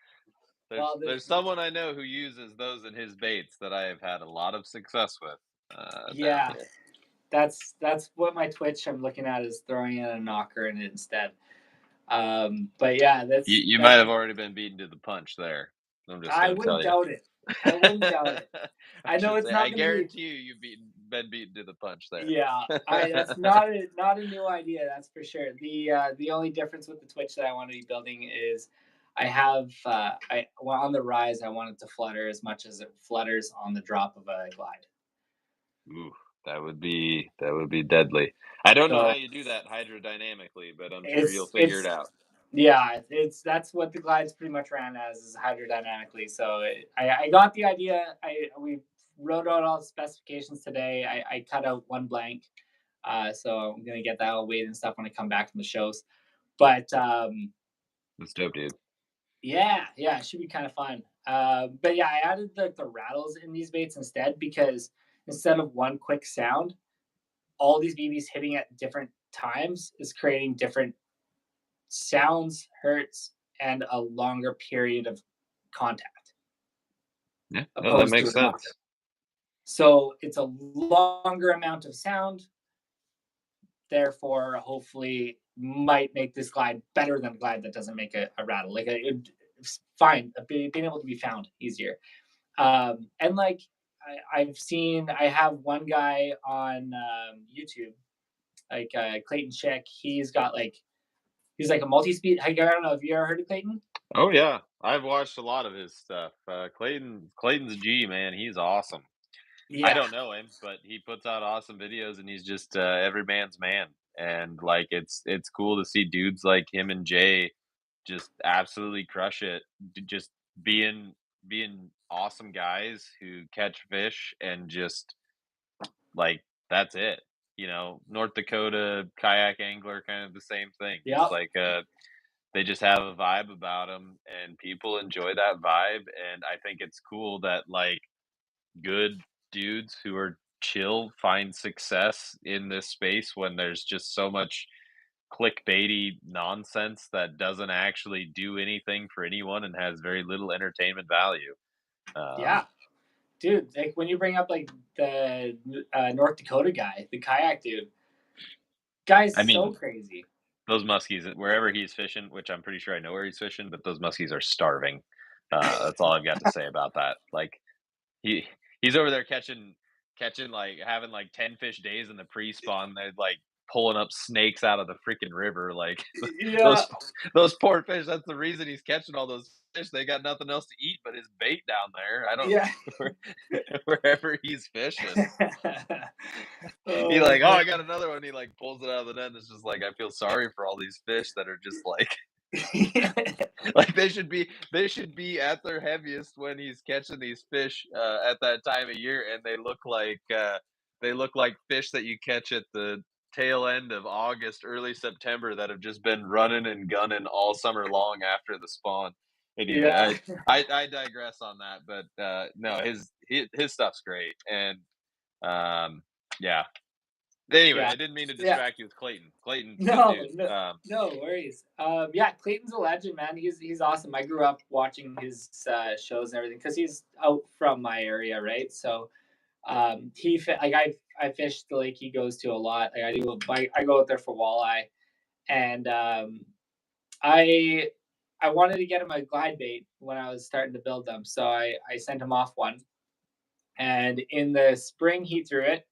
There's well, there's someone I know who uses those in his baits that I have had a lot of success with down yeah, here. that's what my Twitch I'm looking at is throwing in a knocker in it instead. But yeah, You might that's have already been beaten to the punch there. I'm just I gonna wouldn't tell you. doubt it. I wouldn't doubt it. I I know should it's say I not going to be. guarantee you've been beaten to the punch there. Yeah, I that's not a new idea. That's for sure. The only difference with the Twitch that I want to be building is I have I well, on the rise. I want it to flutter as much as it flutters on the drop of a glide. Ooh, that would be deadly. I don't know how So you do that hydrodynamically, but I'm sure you'll figure it it's out. yeah, it's that's what the glides pretty much ran as is hydrodynamically. So I got the idea. We wrote out all the specifications today. I cut out one blank, so I'm gonna get that all weighed and stuff when I come back from the shows. But That's dope, dude. yeah, yeah, it should be kind of fun. But yeah, I added the rattles in these baits instead because instead of one quick sound, all these BBs hitting at different times is creating different sounds, hurts, and a longer period of contact Yeah, no, that opposed to makes a knocker. sense. So it's a longer amount of sound, therefore, hopefully, might make this glide better than a glide that doesn't make a rattle. Like it's fine, being able to be found easier. And like I have one guy on YouTube, like Clayton Chick. He's like a multi-speed. I don't know. Have you ever heard of Clayton? Oh yeah, I've watched a lot of his stuff. Clayton's G man, he's awesome. I Yeah, don't know him, but he puts out awesome videos, and he's just every man's man. And like, it's cool to see dudes like him and Jay just absolutely crush it. Just being awesome guys who catch fish and just like that's it. North Dakota kayak angler, kind of the same thing. It's yep, like they just have a vibe about them, and people enjoy that vibe. And I think it's cool that like good dudes who are chill find success in this space when there's just so much clickbaity nonsense that doesn't actually do anything for anyone and has very little entertainment value. Yeah, dude. Like when you bring up like the North Dakota guy, the kayak dude, guy's I so mean, crazy. those muskies, wherever he's fishing, which I'm pretty sure I know where he's fishing, but those muskies are starving. That's all I've got to say about that. Like he he's over there catching like having like 10 fish days in the pre-spawn. They're like pulling up snakes out of the freaking river. Like Yeah, those those poor fish. That's the reason he's catching all those fish. They got nothing else to eat but his bait down there. I don't yeah. wherever he's fishing. He Oh like, oh, man. I got another one. He like pulls it out of the net. And it's just like I feel sorry for all these fish that are just like like they should be at their heaviest when he's catching these fish at that time of year, and they look like fish that you catch at the tail end of August, early September that have just been running and gunning all summer long after the spawn. Anyway, Yeah, I digress on that, but no, his stuff's great, and um, yeah. Anyway, yeah, I didn't mean to yeah. distract you with Clayton. Clayton's a good No, dude. no, no worries. Yeah, Clayton's a legend, man. He's awesome. I grew up watching his shows and everything because he's out from my area, right? So like I fish the lake he goes to a lot. Like I go out there for walleye, and I I wanted to get him a glide bait when I was starting to build them, so I sent him off one, and in the spring he threw it.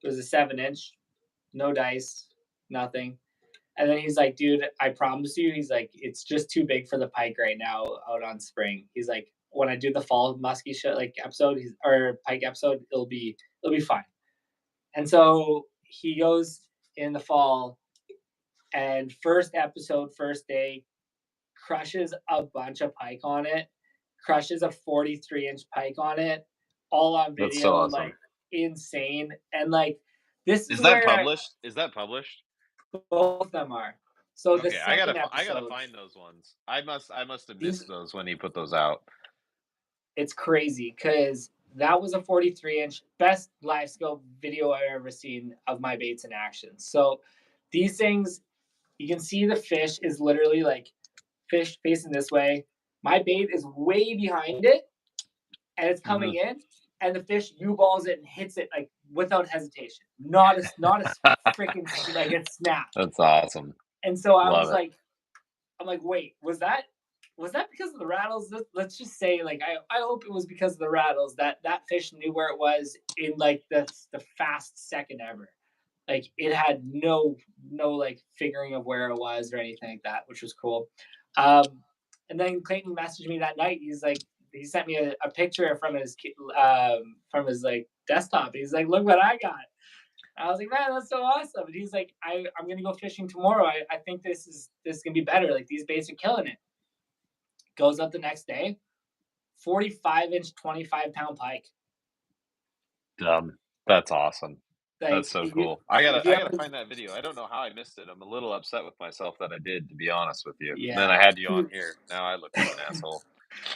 It was a 7 inch, no dice, nothing. And then he's like, dude, I promise you, he's like, it's just too big for the pike right now out on spring. He's like, when I do the fall muskie show like episode or pike episode, it'll be fine. And so he goes in the fall and first episode, first day, crushes a bunch of pike on it, crushes a 43-inch pike on it, all on That's so video, awesome. like insane. And like this is Is that where published? Is that published? both of them are. So the Okay, second I gotta episode, find those ones. I must have these missed those when he put those out. it's crazy because that was a 43-inch best live scope video I've ever seen of my baits in action. So these things, you can see the fish is literally like fish facing this way. My bait is way behind it and it's Mhm. coming in, and the fish U balls it and hits it like without hesitation. Not a freaking like it snapped. That's awesome. And so I Love was it. like, I'm like, wait, was that because of the rattles? Let's just say, like, I hope it was because of the rattles that fish knew where it was in like the fast second ever. Like it had no like figuring of where it was or anything like that, which was cool. Um, and then Clayton messaged me that night. He's like, he sent me a picture from his like desktop. He's like, look what I got. I was like, man, that's so awesome. And he's like, I'm gonna go fishing tomorrow. I think this is gonna be better. Like these baits are killing it. Goes up the next day, 45-inch, 25-pound pike. That's awesome. That's Like so if you cool. if you I gotta ever, find that video. I don't know how I missed it. I'm a little upset with myself that I did, to be honest with you. Then I yeah, had you on here. Now I look like an asshole.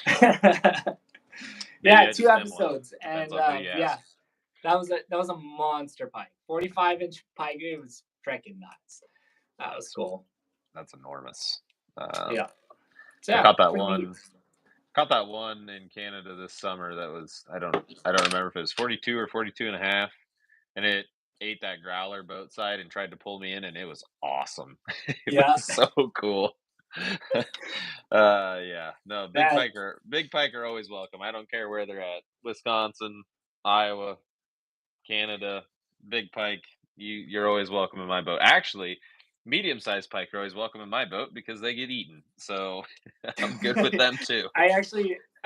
Maybe yeah, I two just am one. episodes, Depends and on who you yeah, ask. that was a monster pike, 45-inch pike. It was freaking nuts. That was cool. That's enormous. Um, Yeah, so I yeah, caught that pretty neat. one. Caught that one in Canada this summer that was I don't remember if it was 42 or 42 and a half, and it ate that growler boat side and tried to pull me in, and it was awesome. It was Yeah, so cool. Yeah. No, that big pike are always welcome. I don't care where they're at. Wisconsin, Iowa, Canada, big pike, you're always welcome in my boat. Actually, medium-sized pike are always welcome in my boat because they get eaten. So I'm good with them too. I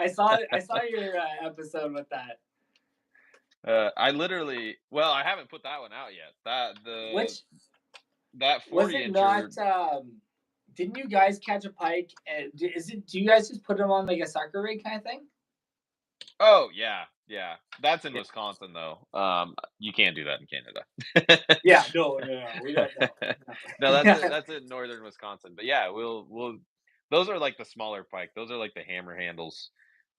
saw your episode with that. I literally, well, I haven't put that one out yet. Which That was 40 it incher. not? Didn't you guys catch a pike? And is it? Do you guys just put them on like a sucker rig kind of thing? Oh yeah, yeah. That's in Yeah. Wisconsin though. You can't do that in Canada. Yeah. No. No. No. We don't know. No. No, Yeah. that's in northern Wisconsin. But yeah, we'll. Those are like the smaller pike. Those are like the hammer handles.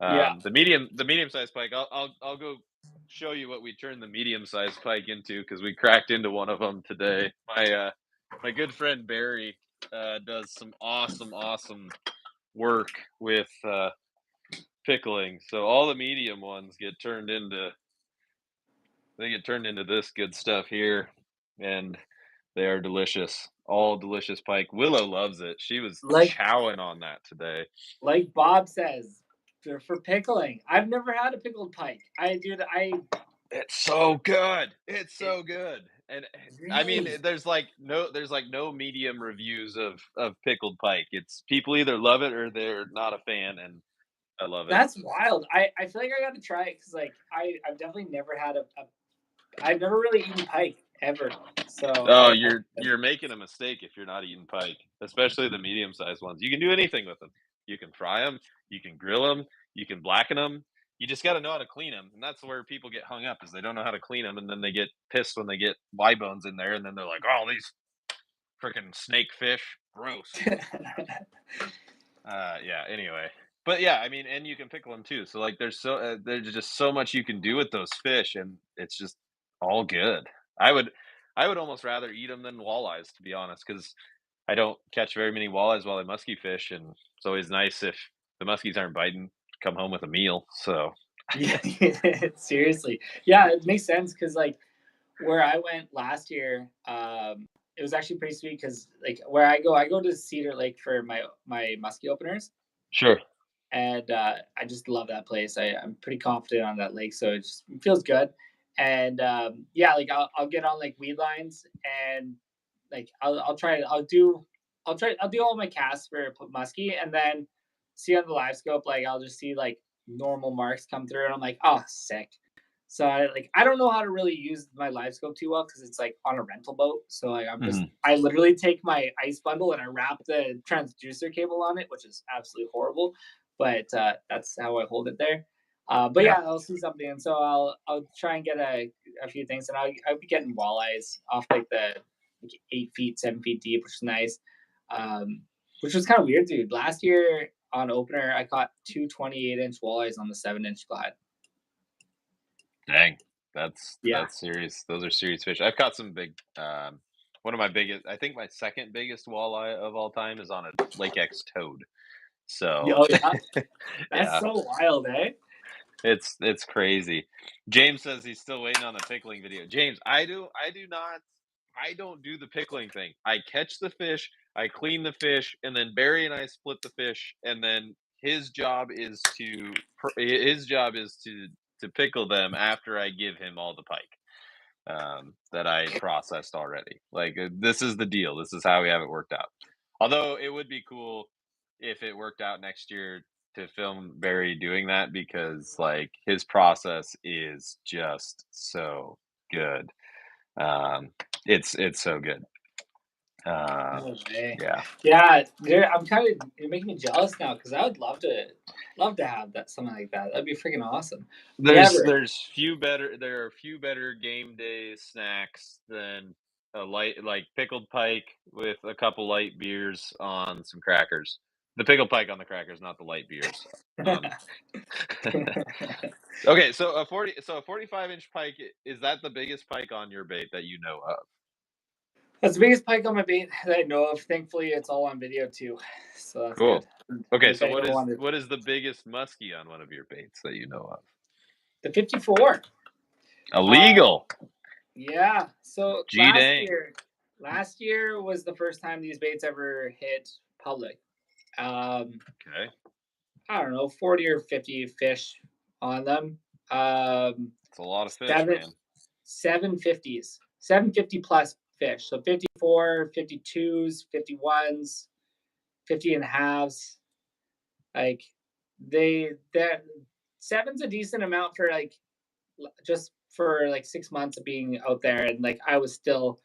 Yeah. The medium sized pike. I'll go. show you what we turned the medium-sized pike into because we cracked into one of them today. My good friend Barry does some awesome work with pickling. So all the medium ones get turned into this good stuff here, and they are delicious. All delicious pike. Willow loves it. She was Like chowing on that today. like Bob says, they're for pickling. I've never had a pickled pike. It's so good. It's It, so good. And I mean, really. there's like no medium reviews of pickled pike. It's people either love it or they're not a fan, and I love it. That's wild. I feel like I got to try it because like I've definitely never had I've never really eaten pike ever. So Oh, I you're making a mistake if you're not eating pike, especially the medium-sized ones. You can do anything with them. You can fry them, you can grill them, you can blacken them. You just got to know how to clean them, and that's where people get hung up is they don't know how to clean them, and then they get pissed when they get Y bones in there, and then they're like, "Oh, these freaking snake fish, gross." Yeah. Anyway, but yeah, I mean, and you can pickle them too. So like, there's just so much you can do with those fish, and it's just all good. I would, I would almost rather eat them than walleyes, to be honest, because I don't catch very many walleyes while I musky fish, and it's always nice if the muskies aren't biting, to come home with a meal. So Yeah, seriously. Yeah, it makes sense because like where I went last year, it was actually pretty sweet because like where I go to Cedar Lake for my muskie openers, sure. and I just love that place. I'm pretty confident on that lake, so it feels good. And yeah, like I'll get on like weed lines and like I'll do all my casts for muskie, and then see on the live scope like I'll just see like normal marks come through, and I'm like, oh, sick. So I don't know how to really use my live scope too well because it's like on a rental boat. So like Hmm. I literally take my ice bundle and I wrap the transducer cable on it, which is absolutely horrible. But that's how I hold it there. But Yeah. yeah, I'll see something, and so I'll try and get a few things, and I'll be getting walleyes off like the like 8 feet, 7 feet deep, which is nice. Um, which was kind of weird, dude. Last year on opener, I caught two 28-inch walleyes on the 7-inch glide. Dang, Yeah. that's serious. Those are serious fish. I've caught some big. One of my biggest, I think my second biggest walleye of all time is on a Lake X toad. So Oh yeah, that's yeah, so wild, eh? it's crazy. James says he's still waiting on the pickling video. James, I do not I don't do the pickling thing. I catch the fish, I clean the fish, and then Barry and I split the fish, and then his job is to pickle them after I give him all the pike that I processed already. Like this is the deal. This is how we have it worked out. Although it would be cool if it worked out next year to film Barry doing that because like his process is just so good. Um, it's so good. Uh, No way. yeah. Yeah, I'm kind of you're making me jealous now because I would love to have that something like that. That'd be freaking awesome. Never. There are few better game day snacks than a light like pickled pike with a couple light beers on some crackers. The pickled pike on the crackers, not the light beers. Um, okay, so a 45-inch pike, is that the biggest pike on your bait that you know of? That's the biggest pike on my bait that I know of. Thankfully, it's all on video too, so that's good. Cool. Okay, If so anyone wanted what is the biggest muskie on one of your baits that you know of? the 54. Uh, Illegal. yeah. So G dang. last year was the first time these baits ever hit public. Um, Okay. I don't know, 40 or 50 fish on them. Um, It's a lot of fish, seven man. 750s, 750 plus fish. So 54, 52s, 51s, 50 and a halves. Like that seven's a decent amount for like just for like 6 months of being out there, and like I was still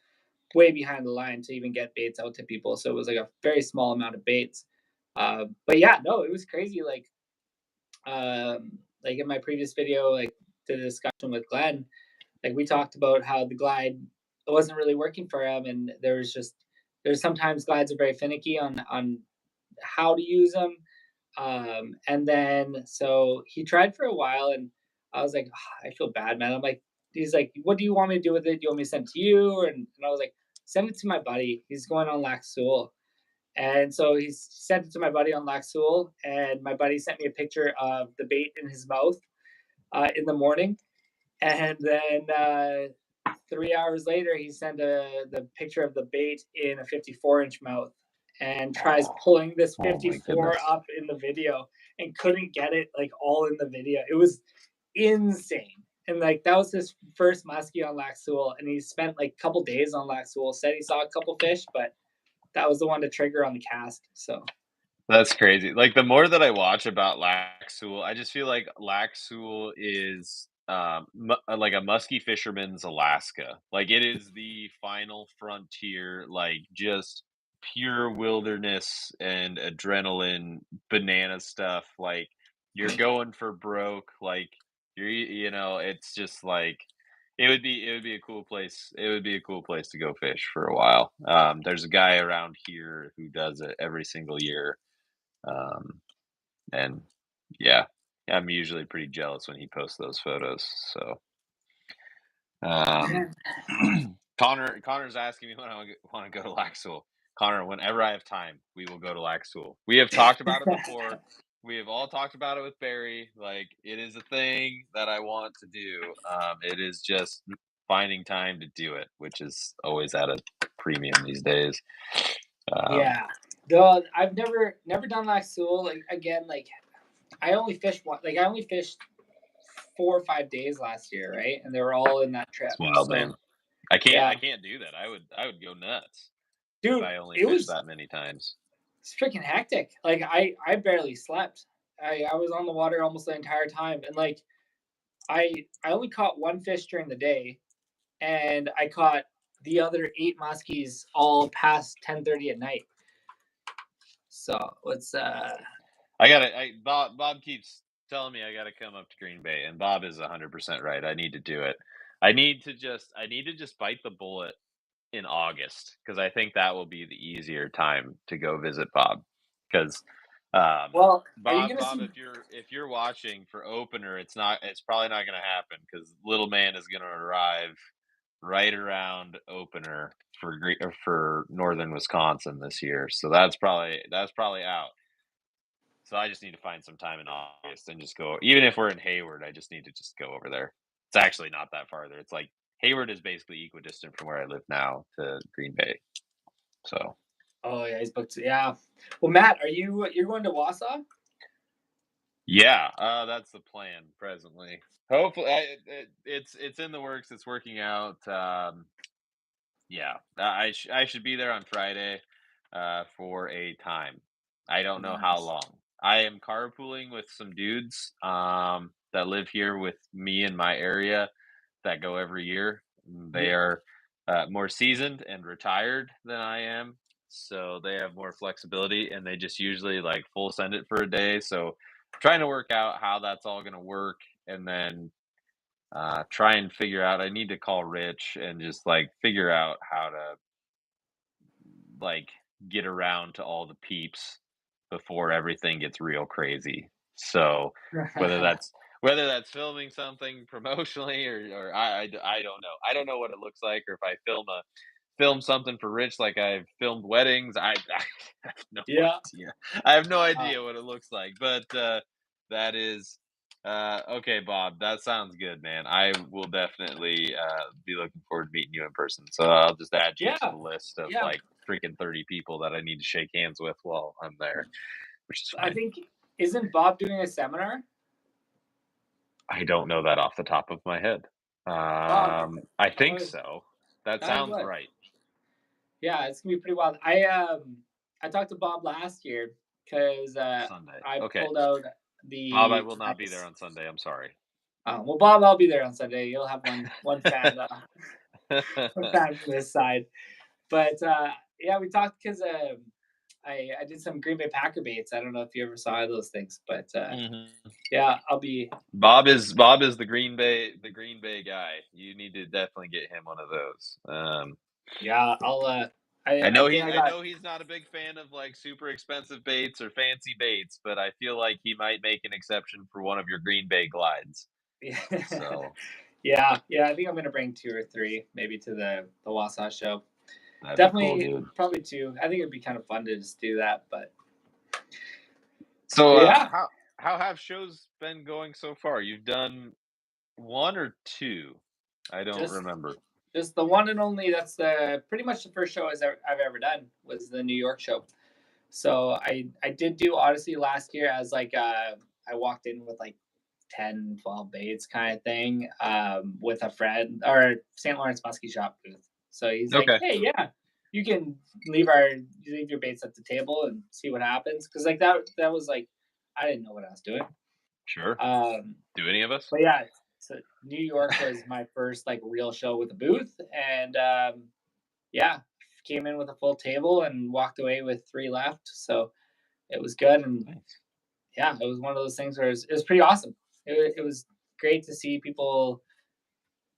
way behind the line to even get baits out to people. So it was like a very small amount of baits. But yeah, no, it was crazy. Like in my previous video, like the discussion with Glenn, like we talked about how the glide wasn't really working for him, and there's sometimes glides are very finicky on how to use them. And then so he tried for a while, and I was like, "Ah, I feel bad, man." I'm like, he's like, "What do you want me to do with it? Do you want me to send it to you?" And I was like, "Send it to my buddy. He's going on Lac Seul." And so he sent it to my buddy on Lac Seul, and my buddy sent me a picture of the bait in his mouth in the morning. And then 3 hours later, he sent the picture of the bait in a 54-inch mouth and tries Oh, pulling this oh my 54 goodness. up in the video and couldn't get it like all in the video. It was insane. And like that was his first muskie on Lac Seul, and he spent like a couple days on Lac Seul. Said he saw a couple fish, but that was the one to trigger on the cast. So That's crazy. Like, the more that I watch about Lac Seul, I just feel like Lac Seul is, like a musky fisherman's Alaska. Like, it is the final frontier, like, just pure wilderness and adrenaline, banana stuff. Like, you're going for broke. Like, it's just like it would be a cool place. It would be a cool place to go fish for a while. There's a guy around here who does it every single year, um, and yeah, I'm usually pretty jealous when he posts those photos. So, um, Connor's asking me when I want to go to Laxul. Connor, whenever I have time, we will go to Laxul. We have talked about it before. We have all talked about it with Barry. Like, it is a thing that I want to do. It is just finding time to do it, which is always at a premium these days. Um, yeah, though I've never done Lac Seul. Like again, like I only fished one. Like I only fished 4 or 5 days last year, right? And they were all in that trip. it's wild, So man. I can't yeah, I can't do that. I would go nuts if dude, I only it fished was that many times. it's freaking hectic. Like I barely slept. I was on the water almost the entire time, and like I only caught one fish during the day, and I caught the other 8 muskies all past 10:30 at night. So it's I gotta. Bob keeps telling me I gotta come up to Green Bay, and Bob is 100% right. I need to do it. I need to just bite the bullet in August because I think that will be the easier time to go visit Bob. Because well. Are you Bob gonna Bob, see? if you're watching for opener, it's probably not gonna happen because little man is gonna arrive right around opener for northern Wisconsin this year. So that's probably out. So I just need to find some time in August and just go. Even if we're in Hayward, I just need to just go over there. It's actually not that farther. It's like Hayward is basically equidistant from where I live now to Green Bay. So Oh yeah, he's booked. Yeah. Well, Matt, you're going to Wausau? yeah, that's the plan presently. Hopefully, it's in the works. It's working out. Yeah, I should be there on Friday, for a time. I don't know how Nice. long. I am carpooling with some dudes, that live here with me in my area that go every year. They Yeah. are, more seasoned and retired than I am, so they have more flexibility, and they just usually, like, full send it for a day, so trying to work out how that's all gonna work, and then try and figure out. I need to call Rich and just like figure out how to like get around to all the peeps before everything gets real crazy. So whether that's whether that's filming something promotionally or I don't know. I don't know what it looks like or if I film something for Rich like I've filmed weddings. I have no Yeah. idea. I have no Uh, idea what it looks like, but that is okay, Bob. That sounds good, man. I will definitely be looking forward to meeting you in person. So I'll just add you to yeah. the list of Yeah. like freaking 30 people that I need to shake hands with while I'm there, which is I fine. think isn't Bob doing a seminar? I don't know that off the top of my head. Oh, okay. I think Oh, so. That oh, sounds good. right. Yeah, it's gonna be pretty wild. I talked to Bob last year because Sunday. I Okay. pulled out Bob, I the will not be there nice. on Sunday. I'm sorry. Well, Bob, I'll be there on Sunday. You'll have one fan, one fan from this side. But yeah, we talked because I did some Green Bay Packer baits. I don't know if you ever saw those things, but Mhm. yeah, I'll be. Bob is the Green Bay guy. You need to definitely get him one of those. Yeah, I'll. I I know think he I I got. know he's not a big fan of like super expensive baits or fancy baits, but I feel like he might make an exception for one of your Green Bay glides. So Yeah, yeah, I think I'm gonna bring 2 or 3 maybe to the Wausau show. that'd be cool, Definitely, dude. probably 2. I think it'd be kind of fun to just do that, So but yeah, how have shows been going so far? You've done one or two? I don't just remember. just the one and only that's the pretty much the first show I've ever done was the New York show. So I did do Odyssey last year as like I walked in with like 10, 12 baits kind of thing with a friend or St. Lawrence Musky shop booth. So he's like, Okay, hey, yeah, you can leave your baits at the table and see what happens. Cause like that was like I didn't know what I was doing. sure. Um Do any of us? but yeah, so New York was my first like real show with a booth and yeah, came in with a full table and walked away with 3 left. So it was good, and Nice. yeah, it was one of those things where it was pretty awesome. It was great to see people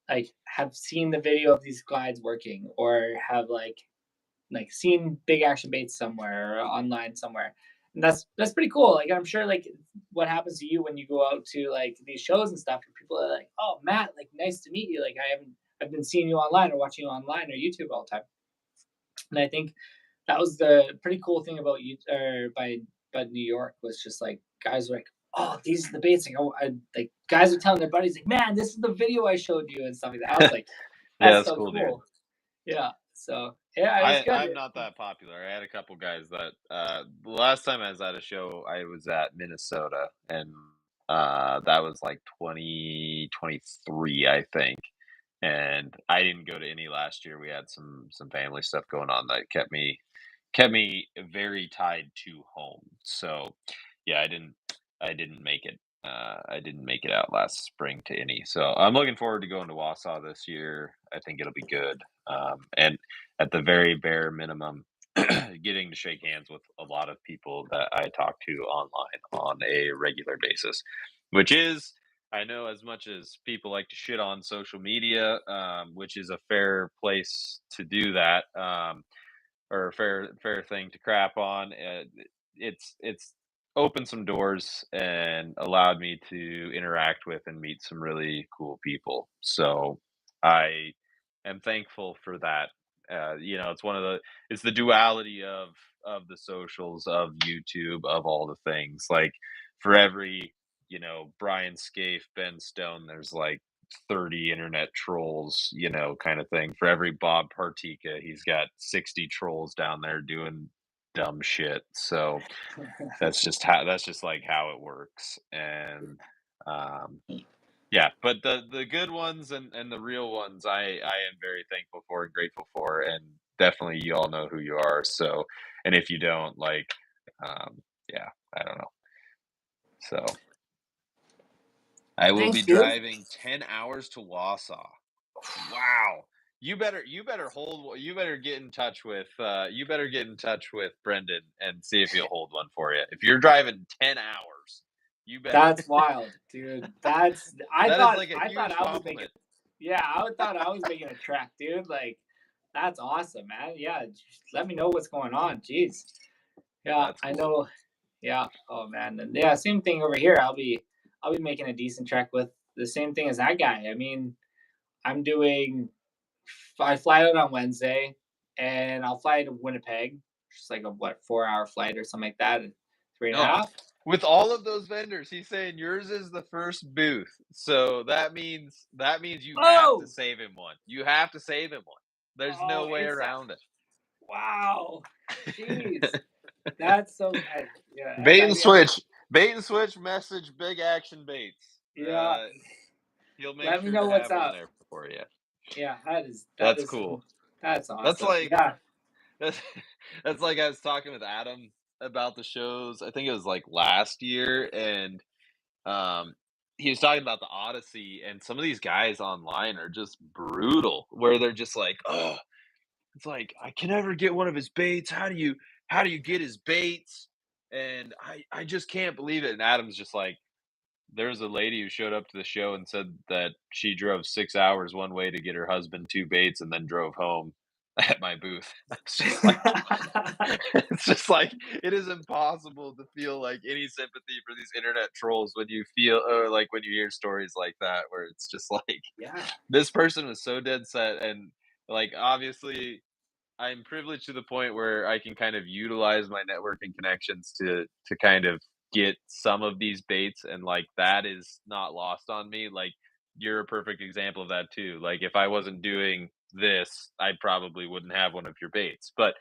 like have seen the video of these glides working, or have like seen big action baits somewhere or online somewhere, and that's pretty cool. Like I'm sure like what happens to you when you go out to like these shows and stuff, and people are like, "Oh, Matt, like nice to meet you. Like I've been seeing you online or watching you online or YouTube all the time." And I think that was the pretty cool thing about you or by New York was just like guys were like, oh, these are the baits. Like, oh, like guys are telling their buddies like, man, this is the video I showed you and stuff like that. I was like, Yeah, that's that's so cool, dude. cool. Yeah. So yeah, it was good. I'm not that popular. I had a couple guys that the last time I was at a show, I was at Minnesota, and that was like 2023, I think. And I didn't go to any last year. We had some family stuff going on that kept me very tied to home. So yeah, I didn't make it. I didn't make it out last spring to any. So I'm looking forward to going to Wausau this year. I think it'll be good. And at the very bare minimum, getting to shake hands with a lot of people that I talk to online on a regular basis, which is, I know, as much as people like to shit on social media, which is a fair place to do that, or a fair thing to crap on. It's opened some doors and allowed me to interact with and meet some really cool people. So I am thankful for that. It's it's the duality of the socials, of YouTube, of all the things. Like for every Brian Scaife, Ben Stone, there's like 30 internet trolls, kind of thing. For every Bob Partika, he's got 60 trolls down there doing dumb shit. So that's just like how it works. And um yeah, but the good ones and the real ones I am very thankful for and grateful for, and definitely you all know who you are. So, and if you don't, like, yeah, I don't know. So I will be Thanks, dude. driving 10 hours to Wausau. Wow. You better get in touch with Brendan and see if he'll hold one for you. If you're driving 10 hours, you bet. That's wild, dude. That's That is like a I thought huge I was making compliment. yeah, thought I was making a track, dude. Like that's awesome, man. Yeah, just let me know what's going on. Jeez. Yeah, That's I cool. know. Yeah. Oh man. And yeah, same thing over here. I'll be making a decent trek with the same thing as that guy. I mean, I'm doing I fly out on Wednesday and I'll fly to Winnipeg. Just like a what 4 hour flight or something like that. Three and a No, half. with all of those vendors, he's saying yours is the first booth. So that means you have to Oh, save him one. You have to save him one. There's oh, no way it's around wow. Jeez. it. That's so yeah, Bait I and mean, switch. Bait and switch message big action baits. yeah, He'll make let me sure to know what's have one up. there for you. Yeah, That's cool. that's That's awesome. like Yeah. that's that's like I was talking with Adam about the shows. I think it was like last year, and um he was talking about the Odyssey, and some of these guys online are just brutal, where they're just like, oh, it's like, I can never get one of his baits. How do you get his baits? And I just can't believe it. And Adam's just like, there's a lady who showed up to the show and said that she drove 6 hours one way to get her husband two baits and then drove home. at my booth. It's just like it's just like it is impossible to feel like any sympathy for these internet trolls when you feel or like when you hear stories like that where it's just like Yeah. this person was so dead set and like obviously I'm privileged to the point where I can kind of utilize my networking connections to kind of get some of these baits and like that is not lost on me. Like you're a perfect example of that too. Like if I wasn't doing this, I probably wouldn't have one of your baits. But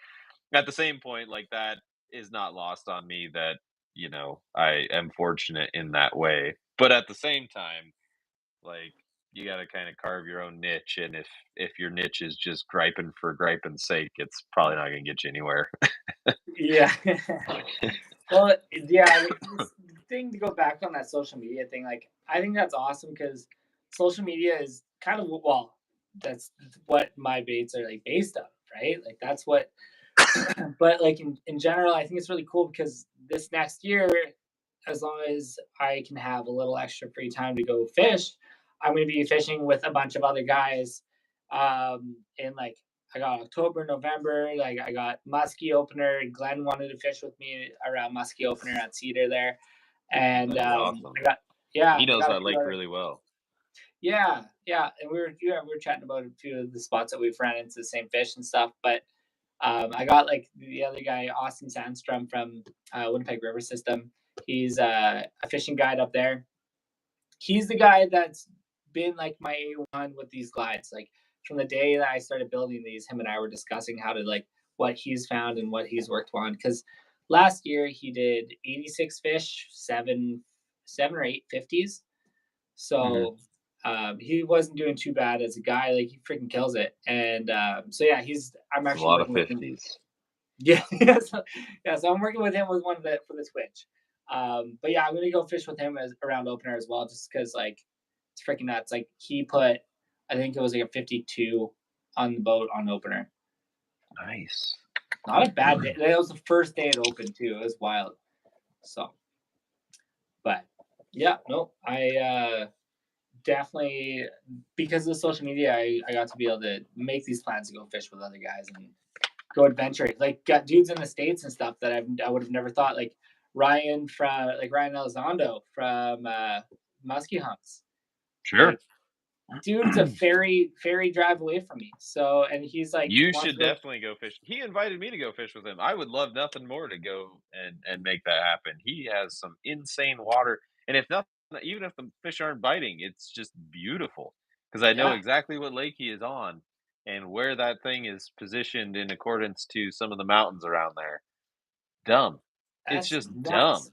at the same point, like that is not lost on me that, I am fortunate in that way. But at the same time, like, you gotta kinda carve your own niche, and if your niche is just griping for griping's sake, it's probably not gonna get you anywhere. Yeah. Well, yeah, I mean, this thing to go back on that social media thing, like, I think that's awesome because social media is kind of well, that's what my baits are, like, based on, right? Like, that's what but, like, in general, I think it's really cool because this next year, as long as I can have a little extra free time to go fish, I'm gonna be fishing with a bunch of other guys. In like I got October, November, like I got Musky opener. Glenn wanted to fish with me around Musky opener at Cedar there. And That's awesome. I got yeah, He I knows got a that few lake other really well. yeah, yeah. And we were chatting about a few of the spots that we've ran into the same fish and stuff. But I got like the other guy, Austin Sandstrom from Winnipeg River System. He's a fishing guide up there. He's the guy that's been like my A1 with these glides. Like from the day that I started building these, him and I were discussing how to like what he's found and what he's worked on. Because last year he did 86 fish, seven or eight fifties. Mhm. So he wasn't doing too bad as a guy. Like he freaking kills it. And so yeah, I'm It's a actually lot of working with him 50s. yeah, yeah, so I'm working with him with one of the for the Twitch. But yeah, I'm gonna go fish with him as around opener as well, just because like it's freaking nuts. Like he put, I think it was like a 52 on the boat on opener. Nice. Not a bad day. That was the first day it opened too. It was wild. So, but yeah, no, I definitely because of social media, I got to be able to make these plans to go fish with other guys and go adventure. Like got dudes in the states and stuff that I would have never thought. Like Ryan Elizondo from Muskie Hunts. Sure. Like dude's a ferry drive away from me. So and he's like You wants should to go. definitely go fish. He invited me to go fish with him. I would love nothing more to go and make that happen. He has some insane water, and if nothing, even if the fish aren't biting, it's just beautiful because I know Yeah, exactly what lake he is on and where that thing is positioned in accordance to some of the mountains around there. Dumb. It's that's just nuts. dumb.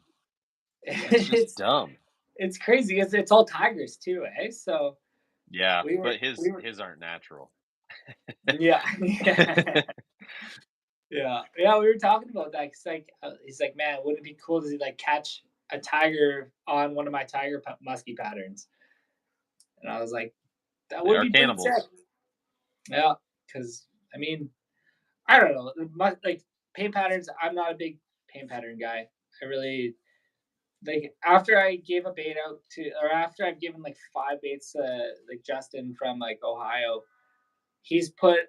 It's just dumb. It's crazy. It's all tigers too, eh? So Yeah, we were but his we were his aren't natural. yeah. Yeah, yeah, we were talking about that. He's like, man, wouldn't it be cool to like catch a tiger on one of my musky patterns? And I was like, that They would are be pretty sick. cannibals. Yeah, because I mean, I don't know, like paint patterns. I'm not a big paint pattern guy. I really like after I gave a bait out to, or after I've given like 5 baits to like Justin from like Ohio. He's put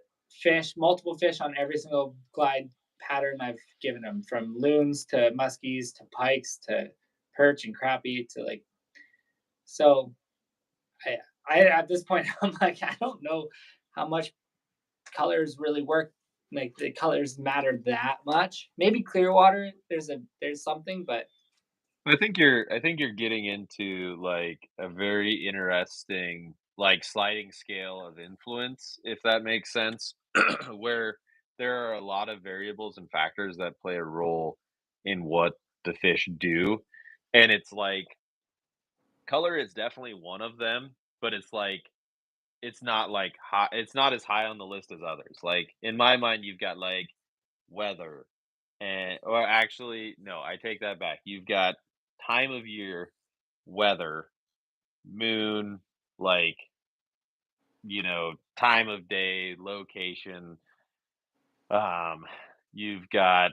multiple fish on every single glide pattern I've given him, from loons to muskies to pikes to perch and crappie to like. So I at this point I'm like I don't know how much colors really work. Like the colors matter that much. Maybe clear water. There's something, but I think you're getting into like a very interesting like sliding scale of influence, if that makes sense, where there are a lot of variables and factors that play a role in what the fish do. And it's like color is definitely one of them, but it's like it's not like high it's not as high on the list as others. Like in my mind you've got like weather and or actually no, I take that back. You've got time of year, weather, moon, like, time of day, location. Um, you've got,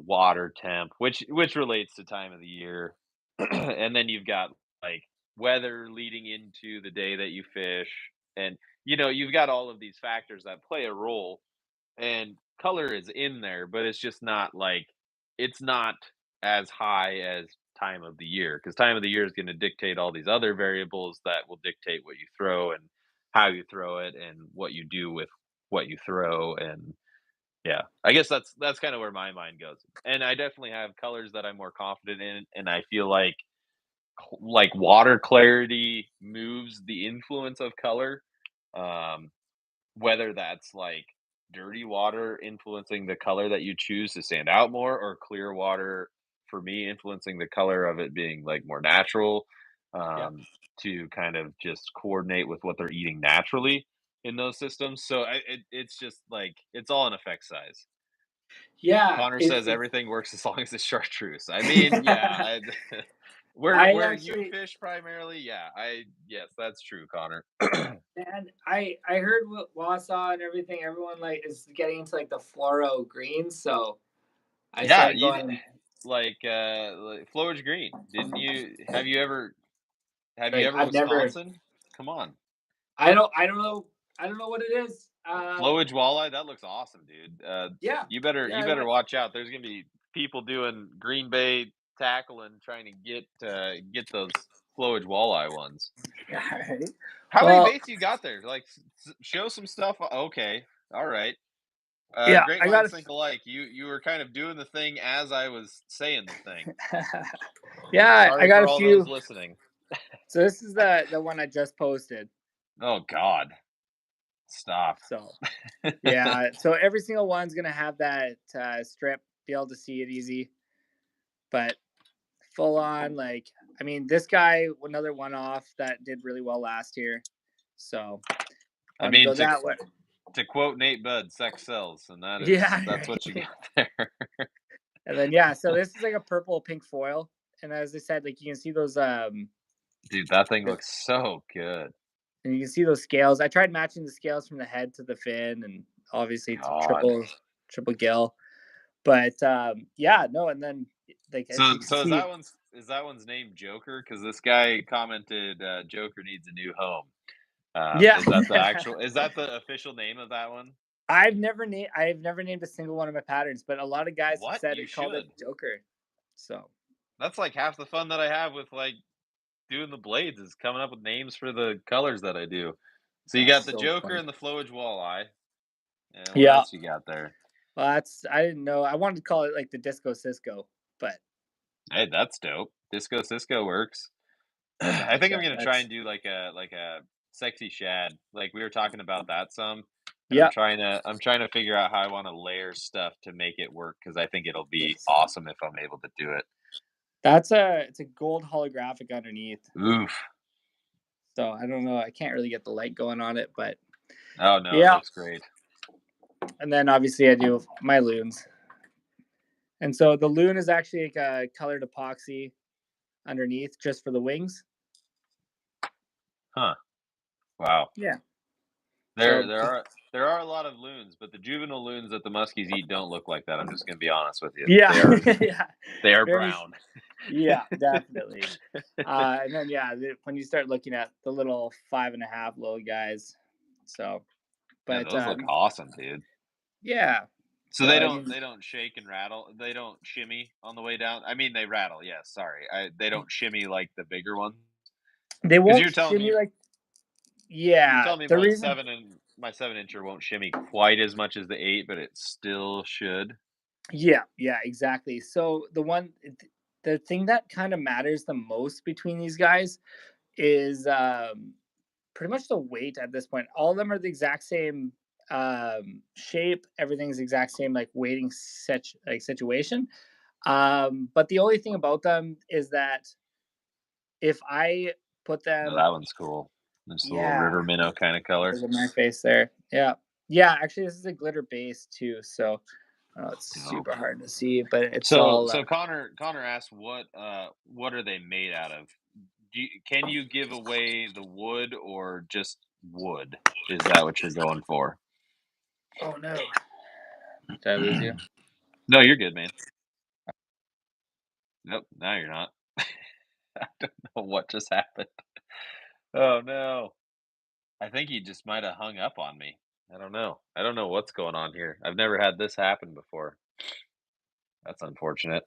water temp, which relates to time of the year. And then you've got like weather leading into the day that you fish. And you've got all of these factors that play a role. and color is in there, but it's just not like it's not as high as time of the year because time of the year is going to dictate all these other variables that will dictate what you throw and how you throw it and what you do with what you throw. And yeah, I guess that's kind of where my mind goes. And I definitely have colors that I'm more confident in, and I feel like water clarity moves the influence of color. Um, Whether that's like dirty water influencing the color that you choose to stand out more, or clear water for me influencing the color of it being like more natural, Yeah. to kind of just coordinate with what they're eating naturally in those systems. So it's just like it's all an effect size. Yeah, Connor says it's everything works as long as it's chartreuse. I mean, yeah, where I where you actually fish primarily, yeah, yes, that's true, Connor. man, I heard what Wausau and everything, everyone like is getting into like the fluoro greens, so I Yeah, started you going like Flowage Green. Didn't you have you like ever I've never Wisconsin? Come on. I don't know what it is. Flowage walleye, that looks awesome, dude. Yeah. You Yeah, I better went watch out. There's gonna be people doing Green Bay tackling trying to get those Flowage walleye ones. yeah, right. How many Well, baits you got there? Like, show some stuff. Okay, all right. yeah, Great I got minds a think alike. You were kind of doing the thing as I was saying the thing. yeah, I Sorry got for a all those few. listening. So this is the one I just posted. Oh God, stop. So yeah, so every single one's gonna have that strip, be able to see it easy, but full on like I mean this guy another one off that did really well last year. So I wanted to mean, go that way. to quote Nate Budd, "Sex sells," and Yeah, that's what you right. got there. And then yeah, so this is like a purple pink foil. And as I said, like you can see those Dude, that thing looks so good. and you can see those scales. I tried matching the scales from the head to the fin and obviously it's God. triple gill. But yeah, no, and then like as you can So see, is that one's name Joker? Because this guy commented, "Joker needs a new home." yeah. Is that the actual? Is that the official name of that one? I've never named a single one of my patterns, but a lot of guys have What? said You it called it should. Joker. So That's like half the fun that I have with like doing the blades is coming up with names for the colors that I do. So you that's got the so Joker funny. and the Flowage Walleye. And what Yeah. else you got there? Well, that's I didn't know. I wanted to call it like the Disco Cisco, but Hey, that's dope. Disco Cisco works. I think I'm yeah, gonna try that's and do like a sexy shad. Like we were talking about that some, and yeah. I'm trying to figure out how I want to layer stuff to make it work because I think it'll be Yes. awesome if I'm able to do it. That's a it's a gold holographic underneath. Oof. So I don't know. I can't really get the light going on it, but Oh no, it yeah. looks great. And then obviously I do my loons. And so the loon is actually like a colored epoxy underneath just for the wings. Huh. Wow. Yeah. There So there are there are a lot of loons, but the juvenile loons that the muskies eat don't look like that. I'm just gonna be honest with you. yeah, yeah. They are Very brown. yeah, definitely. And then yeah, when you start looking at the little 5.5 little guys, so Yeah, but those look awesome, dude. yeah. So So I mean, they don't shake and rattle. They don't shimmy on the way down. I mean, they rattle. Yes, sorry. They don't shimmy like the bigger ones. they Because won't shimmy like you're yeah. telling me The reason my 7 incher won't shimmy quite as much as the 8, but it still should. yeah, yeah, exactly. So the thing that kind of matters the most between these guys is pretty much the weight at this point. All of them are the exact same shape. Everything's the exact same like weighting situation. But the only thing about them is that if I put No, them, that one's cool. Just a little yeah, river minnow kind of color. look at my face there. Yeah, yeah. Actually, this is a glitter base too, so it's Dope. super hard to see, but it's all. So Connor asked what are they made out of? Can you give away the wood or just wood? Is that what you're going for? Oh no! Did I lose you? No, you're good, man. Nope, now you're not. I don't know what just happened. Oh no. I think he just might have hung up on me. I don't know. I don't know what's going on here. I've never had this happen before. That's unfortunate.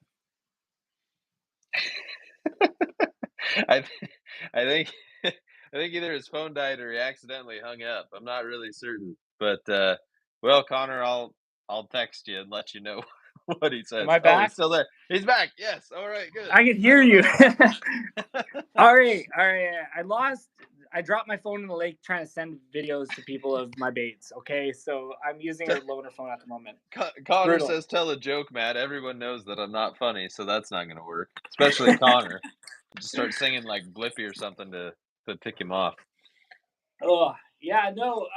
I th- I think I think either his phone died or he accidentally hung up. I'm not really certain. But well, Connor, I'll text you and let you know what he Am says. I Oh, he's back? still there. He's back. Yes. All right, good. I can I hear don't you. know what happened. All right, all right. I dropped my phone in the lake trying to send videos to people of my baits. Okay, so I'm using a loaner phone at the moment. It's Connor brutal. says tell a joke, Matt. Everyone knows that I'm not funny, so that's not gonna work. Especially Connor. Just start singing like Blippy or something to tick him off. Oh, yeah, no.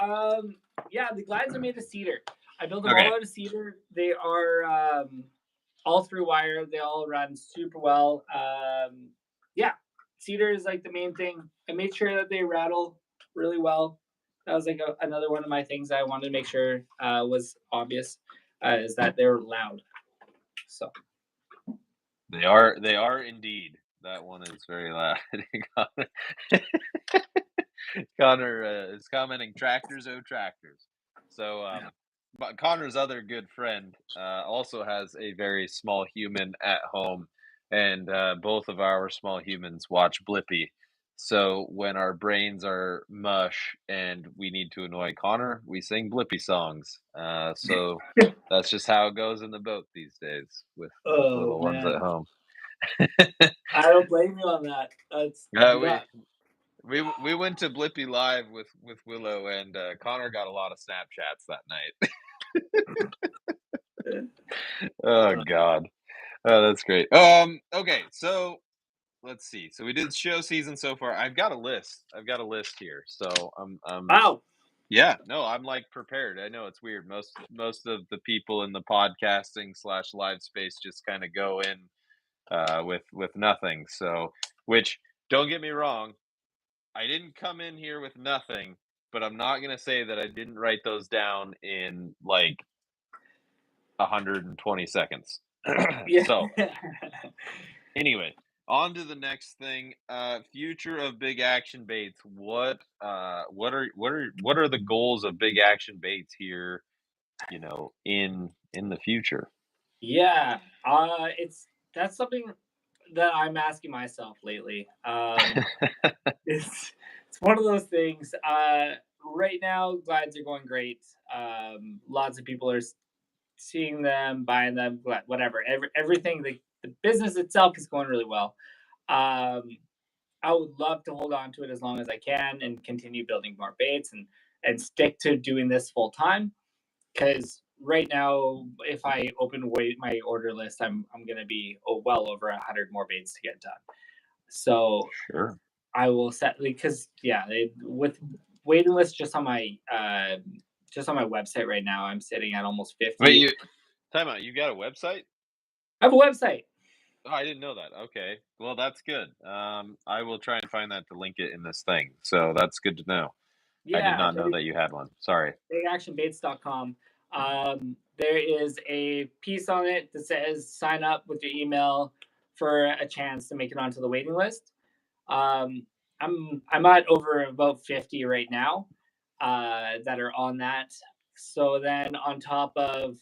Yeah, the glides are made of cedar. I built them Okay. all out of cedar. They are all through wire. They all run super well. Yeah, cedar is like the main thing. I made sure that they rattle really well. That was like another one of my things I wanted to make sure was obvious, is that they're loud. So They are indeed. That one is very loud. Connor, Connor is commenting tractors, oh tractors. So but Connor's other good friend also has a very small human at home, and both of our small humans watch Blippy. So when our brains are mush and we need to annoy Connor, we sing Blippy songs. So that's just how it goes in the boat these days with oh little ones at man, home. I don't blame you on that. That's uh, we nuts. we went to Blippy Live with Willow, and Connor got a lot of Snapchats that night. Oh God, oh that's great. Okay, so let's see. So we did show season so far. I've got a list. I've got a list here. So Wow. yeah, no, I'm like prepared. I know it's weird. Most of the people in the podcasting slash live space just kind of go in with nothing. So which don't get me wrong, I didn't come in here with nothing, but I'm not gonna say that I didn't write those down in like 120 seconds. Yeah. So anyway, on to the next thing. Future of big action baits. What are the goals of big action baits here? In the future. Yeah, it's that's something that I'm asking myself lately. It's it's one of those things. Right now, glides are going great. Lots of people are seeing them, buying them, whatever. Everything, the business itself is going really well. Um, I would love to hold on to it as long as I can and continue building more baits and stick to doing this full time. Because right now, if I open my order list, I'm gonna be well over 100 more baits to get done. So Sure. I will set because yeah, with waiting list just on my website right now, I'm sitting at almost Wait, 50. you time out. You got a website? I have a website. Oh, I didn't know that. Okay. Well, that's good. I will try and find that to link it in this thing. So that's good to know. I did Yeah, not know that you had one. Sorry. bigactionbaits.com. There is a piece on it that says sign up with your email for a chance to make it onto the waiting list. Um, I'm at over about 50 right now that are on that. So then on top of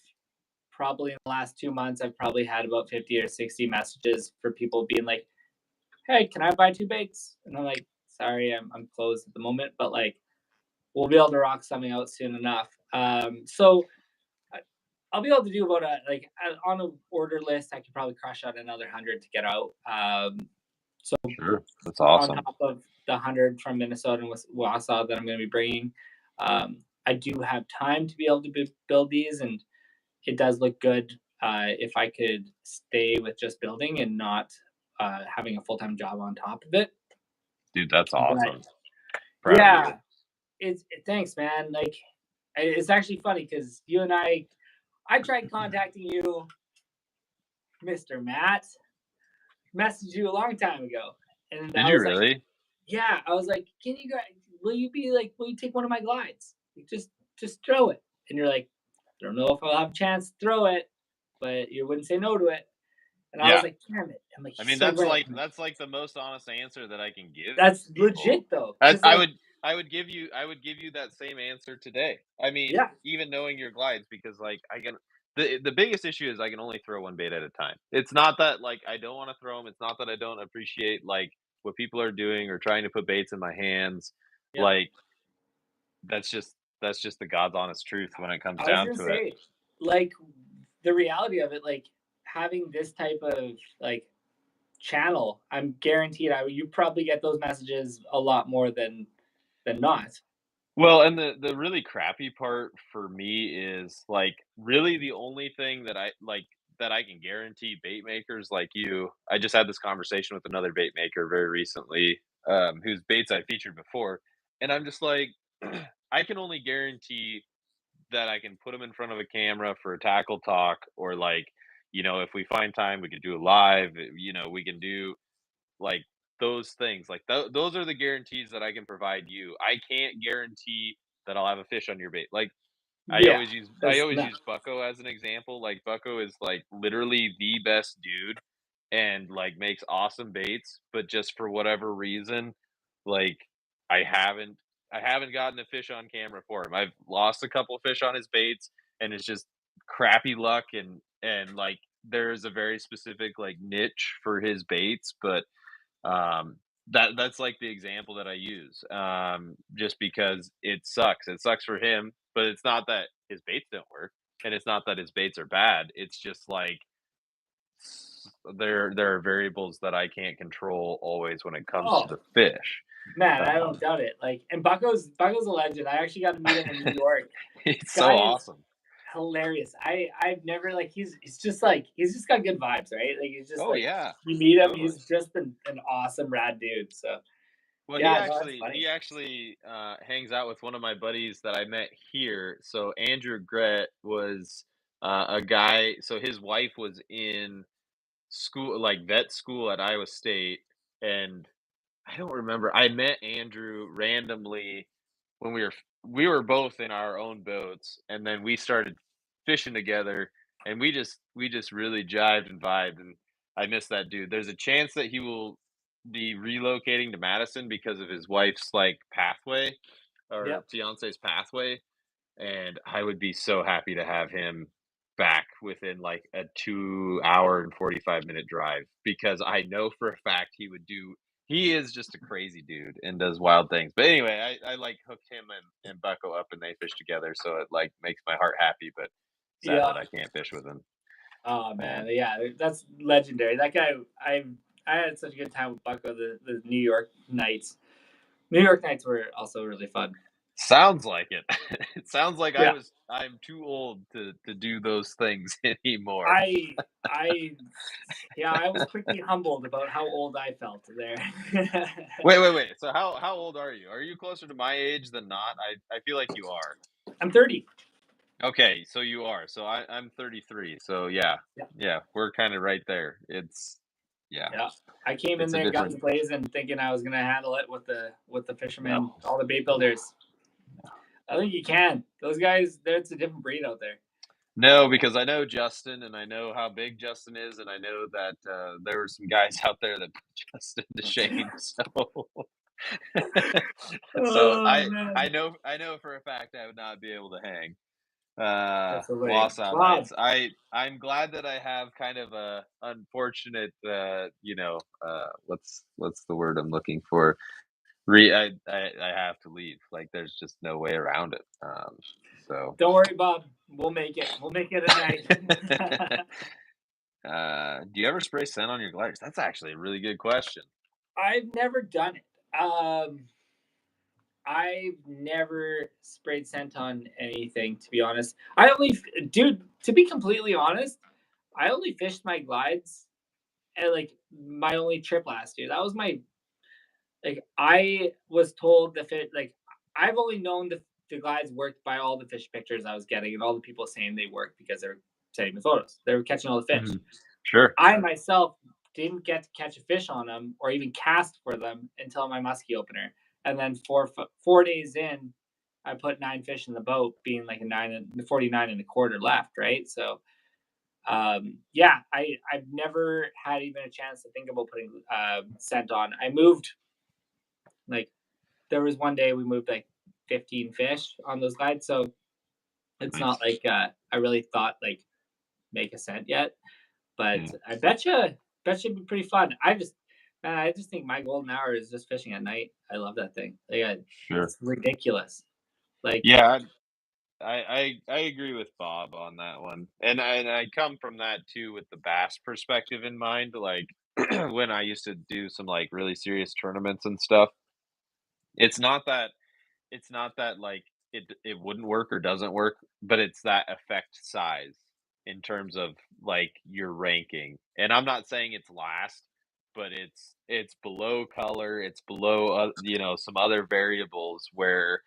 probably in the last 2 months, I've probably had about 50 or 60 messages for people being like, "Hey, can I buy two baits?" And I'm like, "Sorry, I'm closed at the moment, but like we'll be able to rock something out soon enough." So I'll be able to do about on a order list. I could probably crush out another 100 to get out. So Sure. That's on awesome. top of the 100 from Minnesota and Wausau that I'm going to be bringing, I do have time to be able to build these, and it does look good if I could stay with just building and not having a full time job on top of it. Dude, that's But awesome. Proud of you. yeah, thanks, man. Like, it's actually funny because you and I tried contacting you, Mister Matt. Messaged you a long time ago, and Did I you was like, really? yeah, I was like, can you guys? Will you take one of my glides? Like, just throw it. And you're like, I don't know if I'll have a chance to throw it, but you wouldn't say no to it. And I was Yeah. like, damn it. I'm like, I he's mean, so that's right. like that's like the most honest answer that I can give That's people. legit though, I, because I like would. I would give you that same answer today. I mean, Yeah. even knowing your glides, because like I can the biggest issue is I can only throw one bait at a time. It's not that like I don't want to throw them. It's not that I don't appreciate like what people are doing or trying to put baits in my hands. Yep. Like that's just the God's honest truth when it comes I was down gonna to it. say, like, the reality of it, like having this type of like channel, I'm guaranteed you probably get those messages a lot more than not. Well, and the really crappy part for me is, like, really the only thing that I like, that I can guarantee bait makers like you. I just had this conversation with another bait maker very recently, whose baits I featured before, and I'm just like, I can only guarantee that I can put them in front of a camera for a tackle talk, or, like, if we find time, we could do a live, we can do like, those things, like, those are the guarantees that I can provide you. I can't guarantee that I'll have a fish on your bait. Like, I Yeah, always use I because always no. use Bucko as an example. Like, Bucko is, like, literally the best dude and, like, makes awesome baits, but just for whatever reason, like, I haven't I haven't gotten a fish on camera for him. I've lost a couple of fish on his baits, and it's just crappy luck, and, like, there's a very specific, like, niche for his baits, but um, that's like the example that I use, just because it sucks. It sucks for him, but it's not that his baits don't work, and it's not that his baits are bad. It's just like there are variables that I can't control always when it comes to Oh the fish. man, I don't Um, doubt it. Like, and Bucko's a legend. I actually got to meet him in New York. it's so Guy is awesome. hilarious. I've never like he's just got good vibes, right? Like he's just Oh like yeah, you meet him, totally. he's just an awesome rad dude. So Well, he yeah, no, that's actually funny. he actually hangs out with one of my buddies that I met here. So Andrew Gret was a guy. So his wife was in school, like vet school at Iowa State, and I don't remember. I met Andrew randomly when we were both in our own boats, and then we started fishing together, and we just really jived and vibed, and I miss that dude. There's a chance that he will be relocating to Madison because of his wife's like pathway or Yep. fiance's pathway, and I would be so happy to have him back within like a 2 hour and 45-minute drive, because I know for a fact he is just a crazy dude and does wild things. But anyway, I like hooked him and Bucko up and they fish together, so it like makes my heart happy, but sad Yeah. that I can't fish with him. Oh Um, man, yeah, that's legendary. That guy, I had such a good time with Bucko the New York nights. New York nights were also really fun. Sounds like it. It sounds like Yeah. I'm too old to do those things anymore. I I yeah, I was quickly humbled about how old I felt there. Wait. So how old are you? Are you closer to my age than not? I feel like you are. I'm 30. Okay, so you are. So I'm 33. So yeah. Yeah. Yeah, we're kind of right there. Yeah, Yeah. I came in it's a there guns different blazing thinking I was gonna handle it with the no. fishermen, all the bait No. builders. I think you can. Those guys, there's a different breed out there. No, because I know Justin and I know how big Justin is, and I know that there were some guys out there that put Justin to shame. So so Oh man. I know for a fact I would not be able to hang. That's hilarious. Lost out Bob. nights. I'm glad that I have kind of a unfortunate, what's the word I'm looking for? I have to leave. Like there's just no way around it. So Don't worry, Bob. We'll make it. We'll make it a night. do you ever spray scent on your gliders? That's actually a really good question. I've never done it. I've never sprayed scent on anything, to be honest. Dude, to be completely honest, I only fished my glides at like my only trip last year. That was my like I was told the fit like I've only known the glides worked by all the fish pictures I was getting and all the people saying they worked because they're sending me photos. They were catching all the fish. Mhm. Sure. I myself didn't get to catch a fish on them or even cast for them until my musky opener. And then 4 days in, I put 9 fish in the boat, being like a 49 and a quarter left, right? So, yeah, I've never had even a chance to think about putting scent on. I moved like there was one day we moved like 15 fish on those glides, so it's Nice. not like I really thought like make a cent yet, but Yeah, I bet you it'd be pretty fun. Man, I just think my golden hour is just fishing at night. I love that thing. Like sure. it's ridiculous. Like Yeah, I agree with Bob on that one, and I come from that too with the bass perspective in mind. Like when I used to do some like really serious tournaments and stuff, it's not that it's not that like it wouldn't work or doesn't work, but it's that effect size in terms of like your ranking. And I'm not saying it's last, but it's below color, it's below some other variables where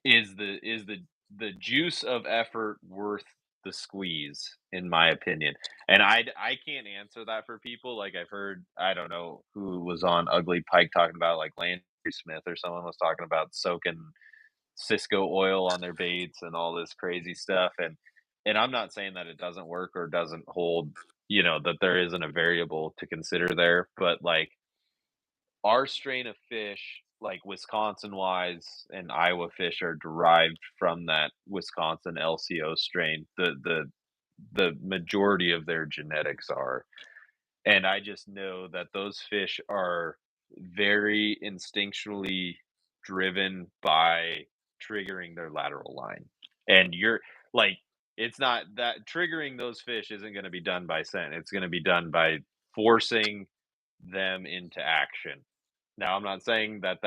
is the juice of effort worth the squeeze, in my opinion? And I can't answer that for people. Like I've heard, I don't know who was on Ugly Pike talking about, like Landry Smith or someone was talking about soaking Cisco oil on their baits and all this crazy stuff. And I'm not saying that it doesn't work or doesn't hold, that there isn't a variable to consider there, but like our strain of fish, like Wisconsin wise and Iowa fish, are derived from that Wisconsin LCO strain. The majority of their genetics are. And I just know that those fish are very instinctually driven by triggering their lateral line. And you're like, it's not that triggering those fish isn't going to be done by scent. It's going to be done by forcing them into action. Now, I'm not saying that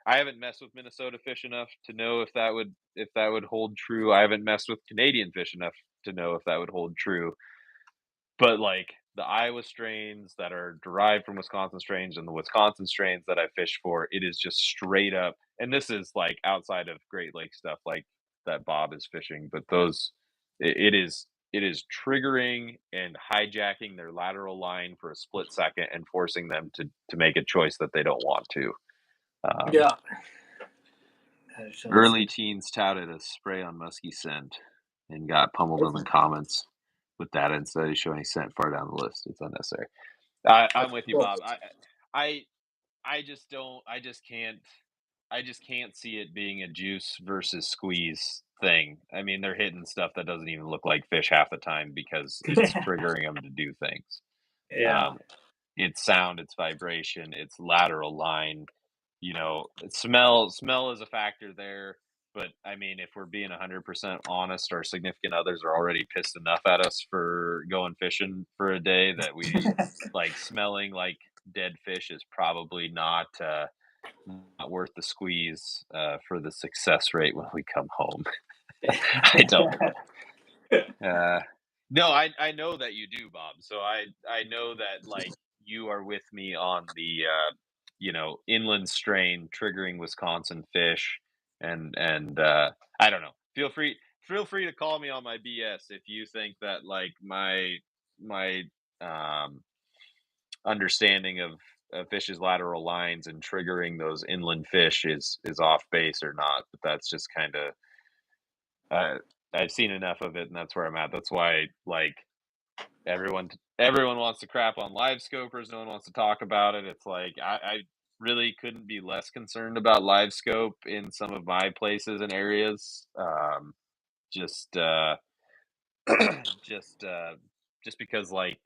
I haven't messed with Minnesota fish enough to know if that would hold true. I haven't messed with Canadian fish enough to know if that would hold true. But, like, the Iowa strains that are derived from Wisconsin strains and the Wisconsin strains that I fish for, it is just straight up, and this is, like, outside of Great Lakes stuff, like, that Bob is fishing, but those it is triggering and hijacking their lateral line for a split second and forcing them to make a choice that they don't want to. Um, yeah, that shows. Early teens touted a spray on musky scent and got pummeled in the comments with data instead of showing scent far down the list. It's unnecessary. I'm That's with you, cool. Bob. I I just don't. I just can't see it being a juice versus squeeze thing. I mean, they're hitting stuff that doesn't even look like fish half the time because it's triggering them to do things. Yeah. Um, it's sound, it's vibration, it's lateral line. Smell is a factor there. But I mean, if we're being 100% honest, our significant others are already pissed enough at us for going fishing for a day that we like smelling like dead fish is probably not worth the squeeze for the success rate when we come home. I don't know. No, I know that you do, Bob. So I know that like you are with me on the inland strain triggering Wisconsin fish, and I don't know. Feel free to call me on my BS if you think that like my um understanding of fish's lateral lines and triggering those inland fish is off base or not. But that's just kind of uh, I've seen enough of it, and that's where I'm at. That's why like everyone wants to crap on live scopers. No one wants to talk about it. It's like I really couldn't be less concerned about live scope in some of my places and areas. Just just just because like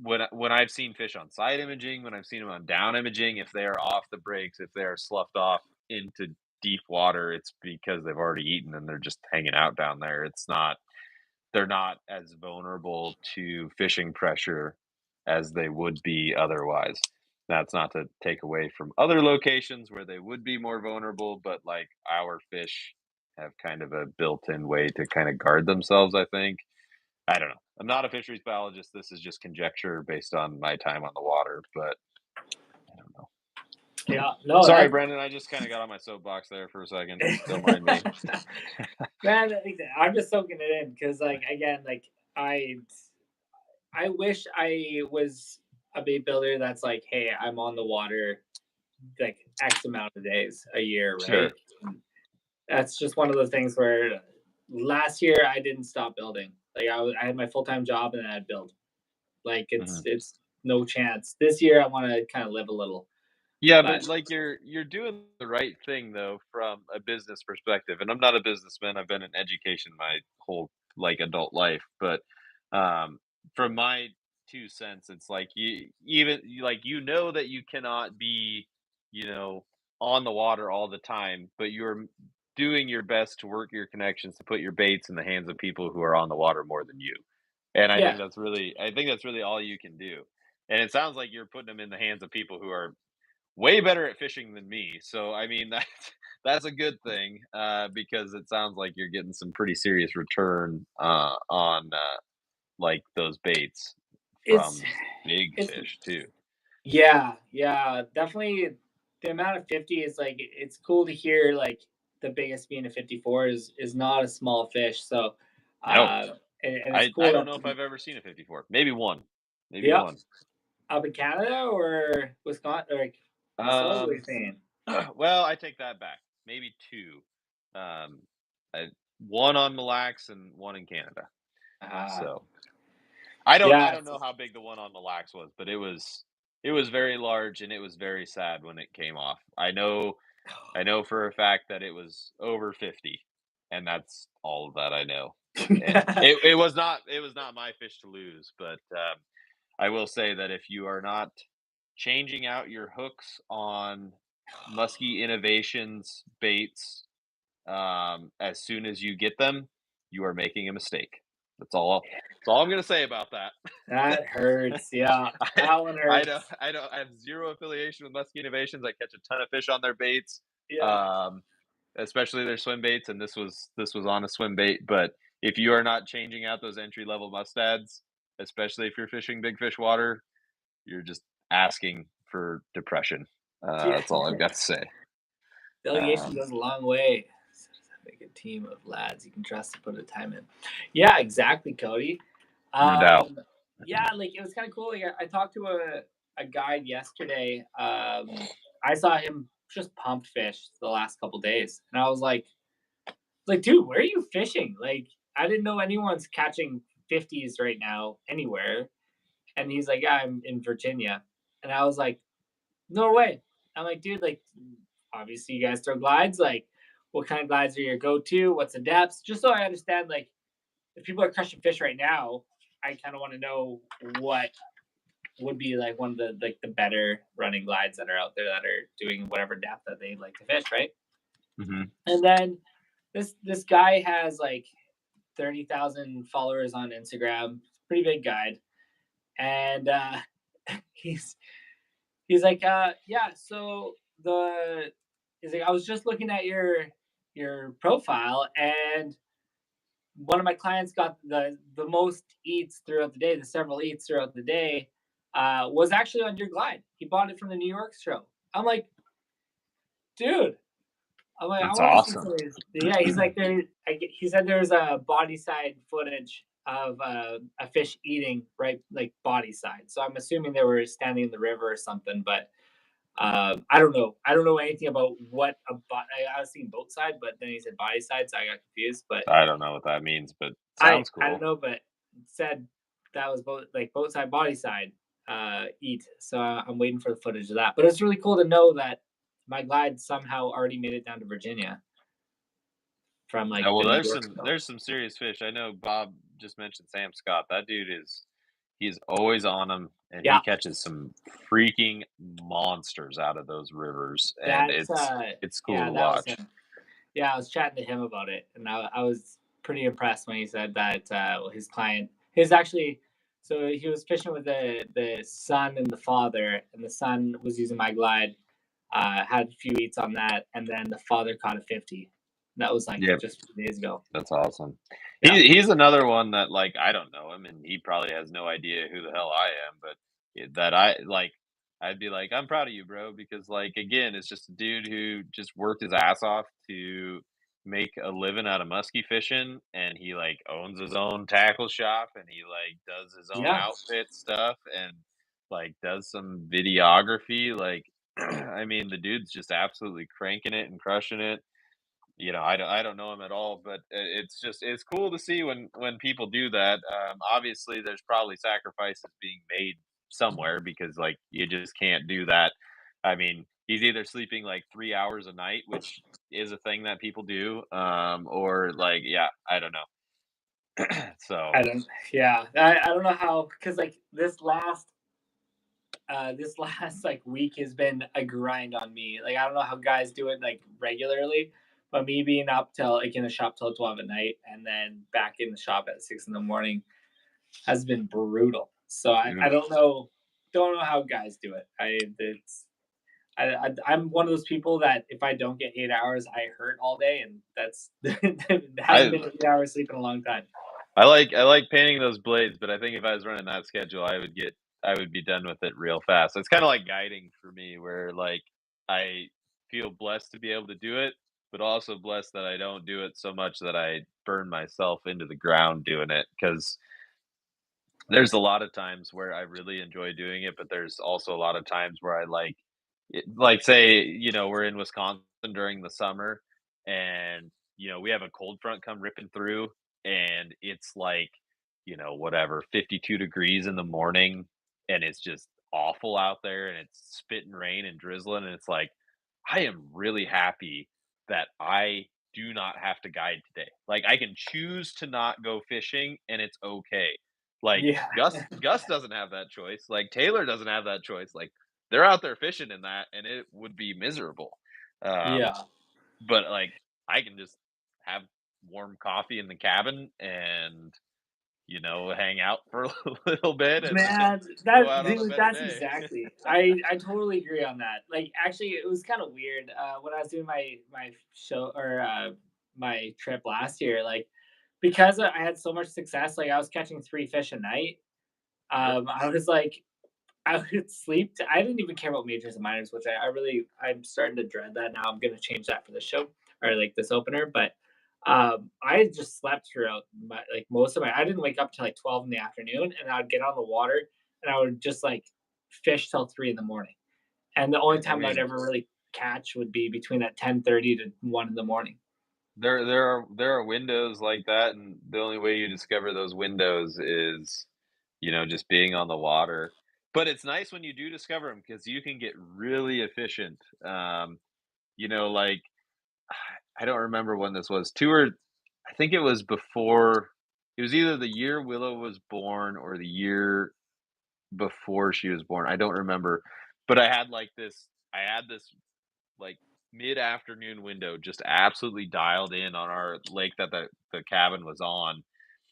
when I've seen fish on side imaging, when I've seen them on down imaging, if they are off the breaks, if they are sloughed off into deep water, it's because they've already eaten and they're just hanging out down there. They're not as vulnerable to fishing pressure as they would be otherwise. That's not to take away from other locations where they would be more vulnerable, but like our fish have kind of a built-in way to kind of guard themselves, I think. I don't know. I'm not a fisheries biologist. This is just conjecture based on my time on the water, but I don't know. Yeah. No, Sorry, that Brendan. I just kind of got on my soapbox there for a second. Don't mind me. man, I'm just soaking it in because, like, again, like I wish I was a bait builder that's like, hey, I'm on the water like X amount of days a year, right? Sure. That's just one of those things where last year I didn't stop building. Like I had my full time job and then I'd build. Like Hmm. it's no chance. This year I want to kind of live a little. Yeah, But but like you're doing the right thing though from a business perspective. And I'm not a businessman. I've been in education my whole like adult life, but um from my 2 cents, it's like like you know that you cannot be, you know, on the water all the time, but you're doing your best to work your connections to put your baits in the hands of people who are on the water more than you. And yeah, I think that's really all you can do. And it sounds like you're putting them in the hands of people who are way better at fishing than me. So I mean that's a good thing because it sounds like you're getting some pretty serious return on like those baits it's from big it's fish too. yeah, yeah, definitely. The amount of 50 is like it's cool to hear like the biggest being a 54 is not a small fish. So, No, and it's I cool don't that know if I've ever seen a 54. Maybe one, maybe yep, one. up in Canada or Wisconsin or like Minnesota. What are you Um, saying? well, I take that back. Maybe two. Um, I, one on Mille Lacs and one in Canada. Ah, So I yeah, don't know how big the one on the lax was, but it was very large and it was very sad when it came off. I know for a fact that it was over 50, and that's all of that I know. And it was not my fish to lose, but I will say that if you are not changing out your hooks on Musky Innovations baits as soon as you get them, you are making a mistake. That's all I'm gonna say about that. that hurts. Yeah, I that one hurts. I have zero affiliation with Musky Innovations. I catch a ton of fish on their baits, Yeah, um, especially their swim baits, and this was on a swim bait. But if you are not changing out those entry level mustads, especially if you're fishing big fish water, you're just asking for depression. yeah. That's all I've got to say. Delegation Um, goes a long way. So just having a team of lads you can trust to put the time in. Yeah, exactly, Cody. no doubt. Um, yeah, like it was kind of cool. Like I talked to a guide yesterday. I saw him just pumped fish the last couple days, and I was like, dude, where are you fishing? Like, I didn't know anyone's catching 50s right now anywhere. And he's like, yeah, I'm in Virginia, and I was like, no way. I'm like, dude, like, obviously you guys throw glides. Like, what kind of glides are your go-to? What's the depths? Just so I understand, like, if people are crushing fish right now, I kind of want to know what would be like one of the better running glides that are out there that are doing whatever depth that they like to fish, right? Hmm. And then this guy has like 30,000 followers on Instagram, pretty big guide, and he's he's like, yeah, so the he's like, I was just looking at your profile, and one of my clients got the most eats throughout the day, the several eats throughout the day, was actually on your glide. He bought it from the New York show. I'm like, dude. I'm like, I That's want to see awesome. some of these. Yeah, he's like, he said there's a body side footage of a fish eating right, like body side. So I'm assuming they were standing in the river or something, but I don't know. I don't know anything about what a bot. I was seeing boat side, but then he said body side, so I got confused. But I don't know what that means, but sounds I don't cool. know, but it said that was both like boat side, body side eat. So I'm waiting for the footage of that. But it's really cool to know that my glide somehow already made it down to Virginia from Yeah, like well, the New York show. there's some serious fish. I know Bob just mentioned Sam Scott. That dude is he's always on them, and he Yeah, catches some freaking monsters out of those rivers, and that's it's cool yeah, to that was watch. him. Yeah, I was chatting to him about it, and I was pretty impressed when he said that his client, his actually, so he was fishing with the son and the father, and the son was using my glide, had a few eats on that, and then the father caught a 50. That was like Yep, just a few days ago. that's awesome. Yeah, He's another one that like I don't know him, and he probably has no idea who the hell I am, but that I like. I'd be like, I'm proud of you, bro, because like again, it's just a dude who just worked his ass off to make a living out of musky fishing, and he like owns his own tackle shop, and he like does his own yeah, outfit stuff, and like does some videography. Like, I mean, the dude's just absolutely cranking it and crushing it. You know, I don't know him at all, but it's just it's cool to see when people do that. Obviously, there's probably sacrifices being made somewhere because like you just can't do that I mean, he's either sleeping like 3 hours a night, which is a thing that people do, or like, yeah, I don't know. So, I don't yeah, I don't know how, because like this last like week has been a grind on me. Like I don't know how guys do it like regularly, but me being up till like in the shop till 12 at night and then back in the shop at 6 in the morning has been brutal. So I oof. don't know how guys do it. I'm one of those people that if I don't get 8 hours, I hurt all day, and that's it hasn't I been 8 hours sleep in a long time. I like painting those blades, but I think if I was running that schedule, I would be done with it real fast. It's kind of like guiding for me, where like I feel blessed to be able to do it, but also blessed that I don't do it so much that I burn myself into the ground doing it. Because there's a lot of times where I really enjoy doing it, but there's also a lot of times where I like say, we're in Wisconsin during the summer and we have a cold front come ripping through and it's like, whatever, 52 degrees in the morning and it's just awful out there and it's spitting rain and drizzling and it's like I am really happy that I do not have to guide today. Like I can choose to not go fishing and it's okay. Like Yeah, Gus doesn't have that choice. Like Taylor doesn't have that choice. Like they're out there fishing in that and it would be miserable. Um, yeah. but like I can just have warm coffee in the cabin and hang out for a little bit and then Man, go that out on a dude, better that's day. exactly. I totally agree on that. Like, actually, it was kind of weird when I was doing my show or my trip last year. Like, because I had so much success, like I was catching 3 fish a night. Sure. I was like, I would sleep. I didn't even care about majors and minors, which I'm starting to dread that now. I'm gonna change that for the show or like this opener. But I just slept throughout my like most of my. I didn't wake up till like 12 in the afternoon, and I'd get on the water and I would just like fish till 3 in the morning. And the only I time I'd mean, ever really catch would be between that 10:30 to 1 in the morning. there are windows like that, and the only way you discover those windows is, just being on the water. But it's nice when you do discover them because you can get really efficient. Like I don't remember when this was. I think it was before. It was either the year Willow was born or the year before she was born. I don't remember, but I had this like mid-afternoon window just absolutely dialed in on our lake that the cabin was on,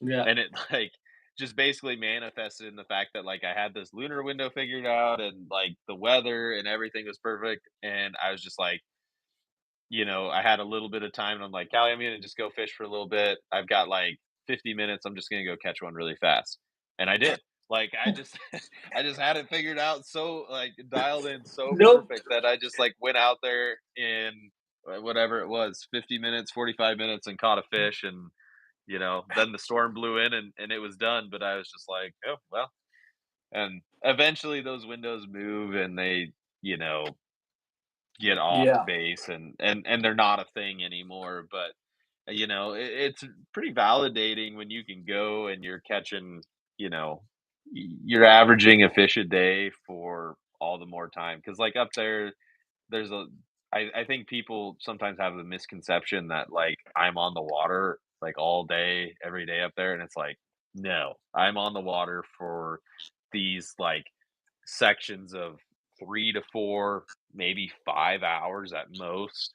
Yeah, and it like just basically manifested in the fact that like I had this lunar window figured out and like the weather and everything was perfect, and I was just like, I had a little bit of time and I'm like, Callie, I'm gonna just go fish for a little bit. I've got like 50 minutes. I'm just gonna go catch one really fast. And I did. Like I just I just had it figured out so like dialed in so nope. perfect that I just like went out there in whatever it was, 50 minutes, 45 minutes and caught a fish and then the storm blew in and it was done. But I was just like, oh well. And eventually those windows move and they, you know, get off Yeah, base and they're not a thing anymore, but it's pretty validating when you can go and you're catching, you're averaging a fish a day for all the more time because like up there there's I think people sometimes have the misconception that like I'm on the water like all day every day up there and it's like no, I'm on the water for these like sections of 3 to 4, maybe 5 hours at most,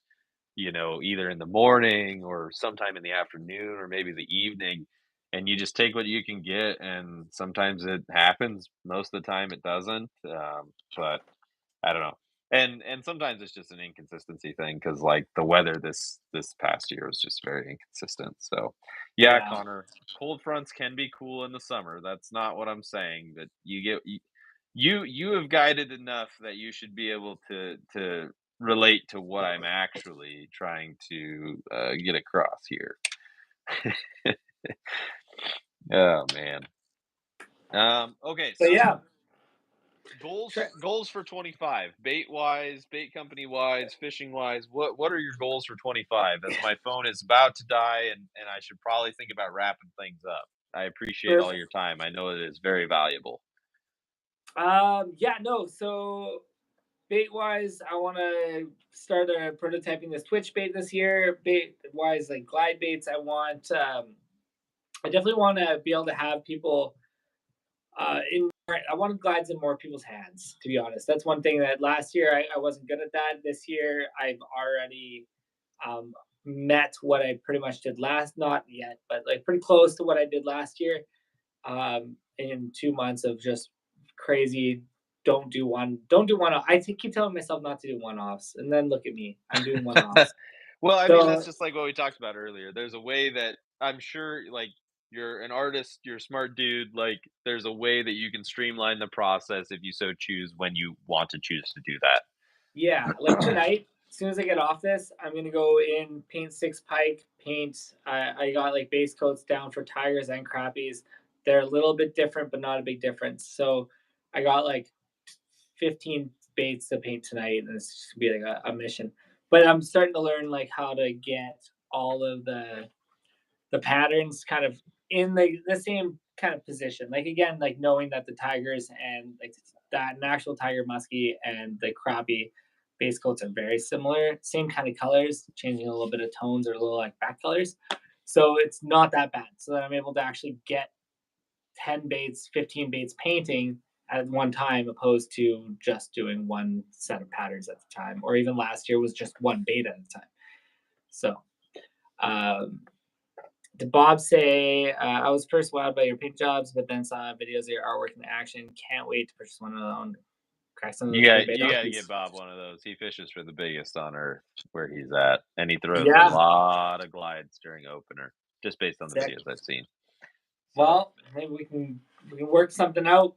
either in the morning or sometime in the afternoon or maybe the evening, and you just take what you can get, and sometimes it happens, most of the time it doesn't, but I don't know. And sometimes it's just an inconsistency thing because like, the weather this past year was just very inconsistent, so, yeah, yeah, Connor, cold fronts can be cool in the summer, that's not what I'm saying, but you have guided enough that you should be able to relate to what I'm actually trying to, get across here. Oh, man. Okay, but so yeah. goals for 25, bait wise, bait company wise, fishing wise. What are your goals for 25? As my phone is about to die, and I should probably think about wrapping things up. I appreciate all your time. I know it is very valuable. Yeah, no. So bait wise, I want to start prototyping this Twitch bait this year. Bait wise, like glide baits, I definitely want to be able to have people in. I want glides in more people's hands. To be honest, that's one thing that last year I wasn't good at that. This year, I've already um, met what I pretty much did last. Not yet, but like pretty close to what I did last year. In 2 months of just crazy. Don't do one. Keep telling myself not to do one offs, and then look at me. I'm doing one offs. Well, I mean, that's So just like what we talked about earlier. There's a way that I'm sure, like, you're an artist, you're a smart dude. Like, there's a way that you can streamline the process if you so choose when you want to choose to do yeah, like that. tonight, as soon as I get off this, I'm gonna go in, paint six pike, paint. I got like base coats down for tigers and crappies. They're a little bit different, but not a big difference. So I got like 15 baits to paint tonight, and it's just gonna be like a mission. But I'm starting to learn like how to get all of the patterns kind of in the same kind of position. Like again, like knowing that the tigers and like that natural tiger muskie and the crappie base coats are very similar, same kind of colors, changing a little bit of tones or a little like back colors. So it's not that bad. So that I'm able to actually get 10 baits, 15 baits painting at one time, opposed to just doing one set of patterns at the time. Or even last year was just one bait at a time. So um, did Bob say, I was first wowed by your paint jobs, but then saw videos of your artwork in action. Can't wait to purchase one of their own. Crack some of those good bait You off gotta get these. Bob one of those. He fishes for the biggest on earth where he's at, and he throws a Yeah, lot of glides during opener, just based on the sick. videos I've seen. So Well, maybe we can work something out.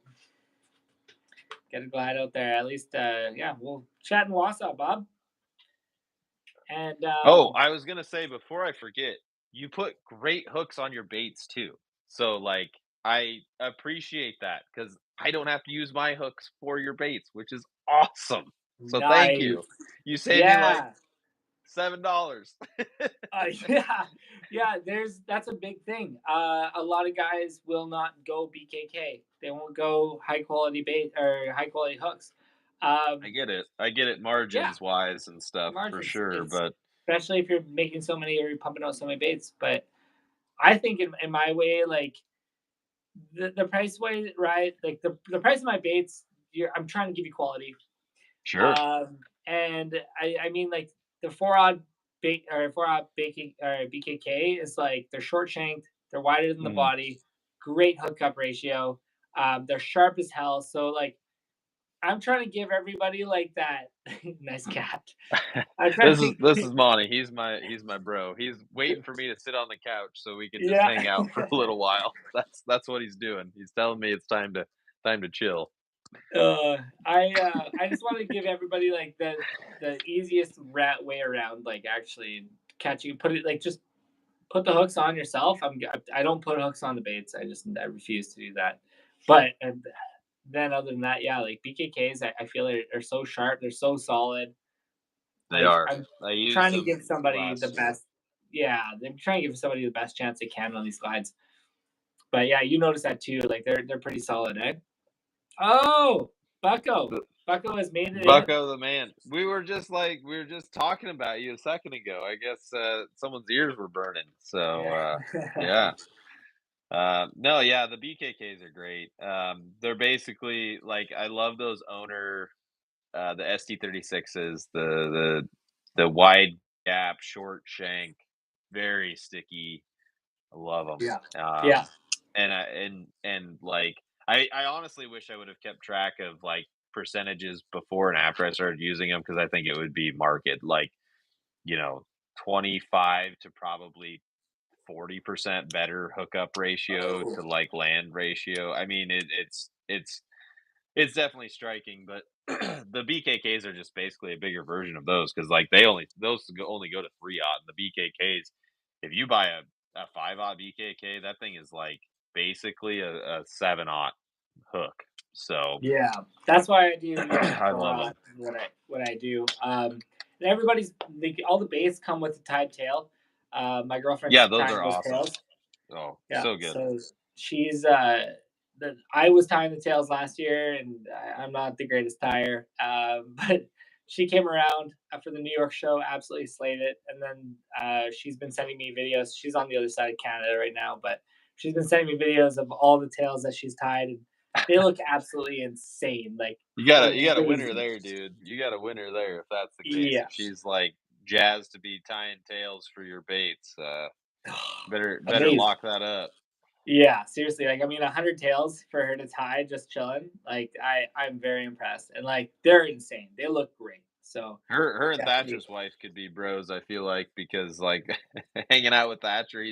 Get a glide out there. At least yeah, we'll chat in Wausau, Bob. And oh, I was gonna say before I forget, you put great hooks on your baits too. So like I appreciate that because I don't have to use my hooks for your baits, which is awesome. So thank nice. you. You saved me like Yeah. $7. Yeah, yeah. That's a big thing. A lot of guys will not go BKK. They won't go high quality bait or high quality hooks. I Um, get it. I get it yeah, margins wise and stuff for margins. sure, It's but especially if you're making so many or you're pumping out so many baits. But I think in my way, like the price way, right? Like the price of my baits, I'm trying to give you quality. sure. And I mean like the four odd bait or four odd baking or BKK is like they're short shanked, they're wider than the Mhm. body, great hookup ratio. They're sharp as hell. So like I'm trying to give everybody like that nice cat. I'm trying to This is Monty. He's my bro. He's waiting for me to sit on the couch so we can just yeah. hang out for a little while. That's what he's doing. He's telling me it's time to chill. I just want to give everybody like the easiest rat way around like actually catching put it like just put the hooks on yourself. I don't put hooks on the baits. I refuse to do that. But then other than that, yeah, like BKKs, I feel are so sharp. They're so solid. They Like are. I'm I used trying to them give somebody the last year. best. Yeah, they're trying to give somebody the best chance they can on these slides. But yeah, you notice that too. Like they're pretty solid, eh? Oh, Bucko. The Bucko has made it in. Bucko the man. We were just talking about you a second ago. I guess someone's ears were burning. So Yeah. yeah. No, yeah, the BKKs are great. They're basically like I love those owner the ST36s, the wide gap, short shank, very sticky. I love them. Yeah. Yeah. Like I honestly wish I would have kept track of like percentages before and after I started using them because I think it would be market like you know 25 to probably 40% better hookup ratio Oh. to like land ratio. I mean it's definitely striking, but the BKKs are just basically a bigger version of those because like only go to 3/0, and the BKKs, if you buy a 5/0 BKK, that thing is like basically a 7/0 hook. So Yeah, that's why I do. Yeah, the I four love rod. them. What I do. And everybody's all the baits come with the tied tail. My Yeah, girlfriend's those tying are those awesome. tails. Oh, Yeah, so good. so she's I was tying the tails last year, and I'm not the greatest tyer, but she came around for the New York show, absolutely slayed it, and then she's been sending me videos. She's on the other side of Canada right now, but she's been sending me videos of all the tails that she's tied, and they look absolutely insane, like You got a winner crazy. there, dude. You got a winner there if that's the case. If Yes. she's like jazzed to be tying tails for your baits, better Amazing. lock that up. Yeah, seriously, like, I mean, 100 tails for her to tie just chilling, like, I'm very impressed, and, like, they're insane. They look great, so Her and definitely Thatcher's wife could be bros, I feel like, because, like, hanging out with Thatcher,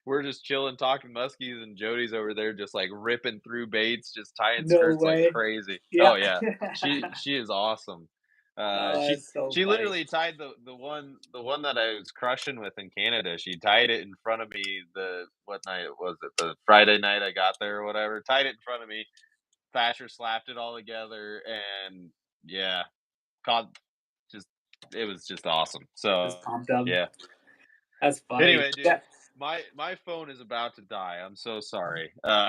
we're just chilling, talking muskies, and Jody's over there just, like, ripping through baits, just tying no skirts like way. crazy. Yeah. Oh, yeah. She is awesome. Oh, that's so She funny. literally tied the one that I was crushing with in Canada, she tied it in front of me what night was it? The Friday night I got there or whatever, tied it in front of me, Thatcher slapped it all together, and yeah, caught just it was just awesome. So, Just pumped them. yeah. That's funny. Anyway, dude, Yeah. my phone is about to die. I'm so sorry. So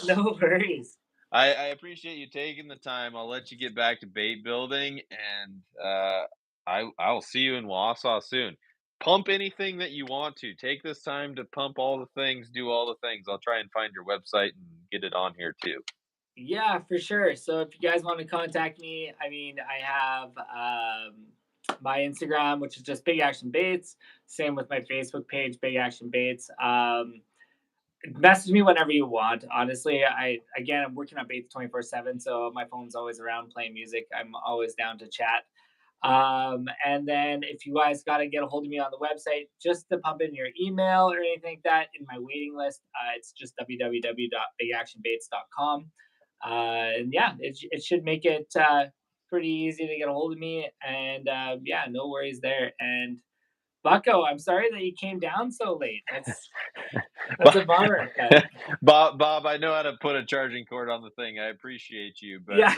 No worries. I appreciate you taking the time. I'll let you get back to bait building, and I'll see you in Wausau soon. Pump anything that you want to. Take this time to pump all the things, do all the things. I'll try and find your website and get it on here too. Yeah, for sure. So if you guys want to contact me, I mean, I have my Instagram, which is just Big Action Baits. Same with my Facebook page, Big Action Baits. Message me whenever you want. Honestly, I'm working on baits 24/7, so my phone's always around playing music. I'm always down to chat. And then if you guys got to get a hold of me on the website, just to pump in your email or anything like that in my waiting list, it's just www.bigactionbaits.com. And yeah, it should make it pretty easy to get a hold of me. And yeah, no worries there. And Bucko, I'm sorry that you came down so late. That's a bummer. But Bob, I know how to put a charging cord on the thing. I appreciate you, but yeah,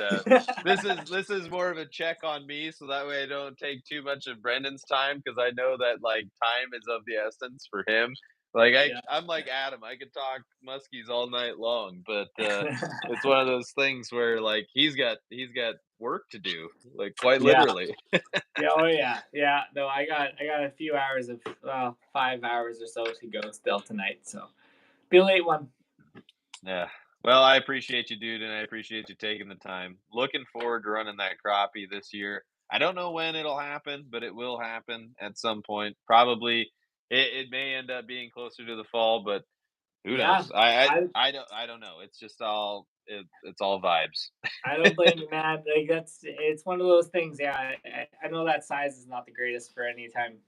this is more of a check on me, so that way I don't take too much of Brendan's time because I know that like time is of the essence for him. Like yeah. I'm like Adam. I could talk muskies all night long, but it's one of those things where like he's got work to do, like quite Yeah. literally. Yeah, oh yeah, yeah. No, I got a few hours of 5 hours or so to go still tonight. So be a late one. Yeah. Well, I appreciate you, dude, and I appreciate you taking the time. Looking forward to running that crappie this year. I don't know when it'll happen, but it will happen at some point. Probably it may end up being closer to the fall, but who Yeah, knows? I I don't know. It's just it's all vibes. I don't blame you, man. Like it's one of those things. Yeah, I know that size is not the greatest for anytime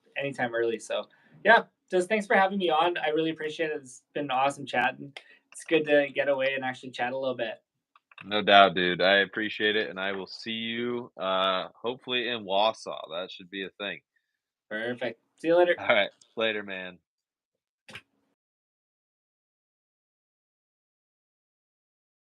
early. So yeah, just thanks for having me on. I really appreciate it. It's been awesome chatting. It's good to get away and actually chat a little bit. No doubt, dude. I appreciate it, and I will see you hopefully in Wausau. That should be a thing. Perfect. See you later. All right. Later, man.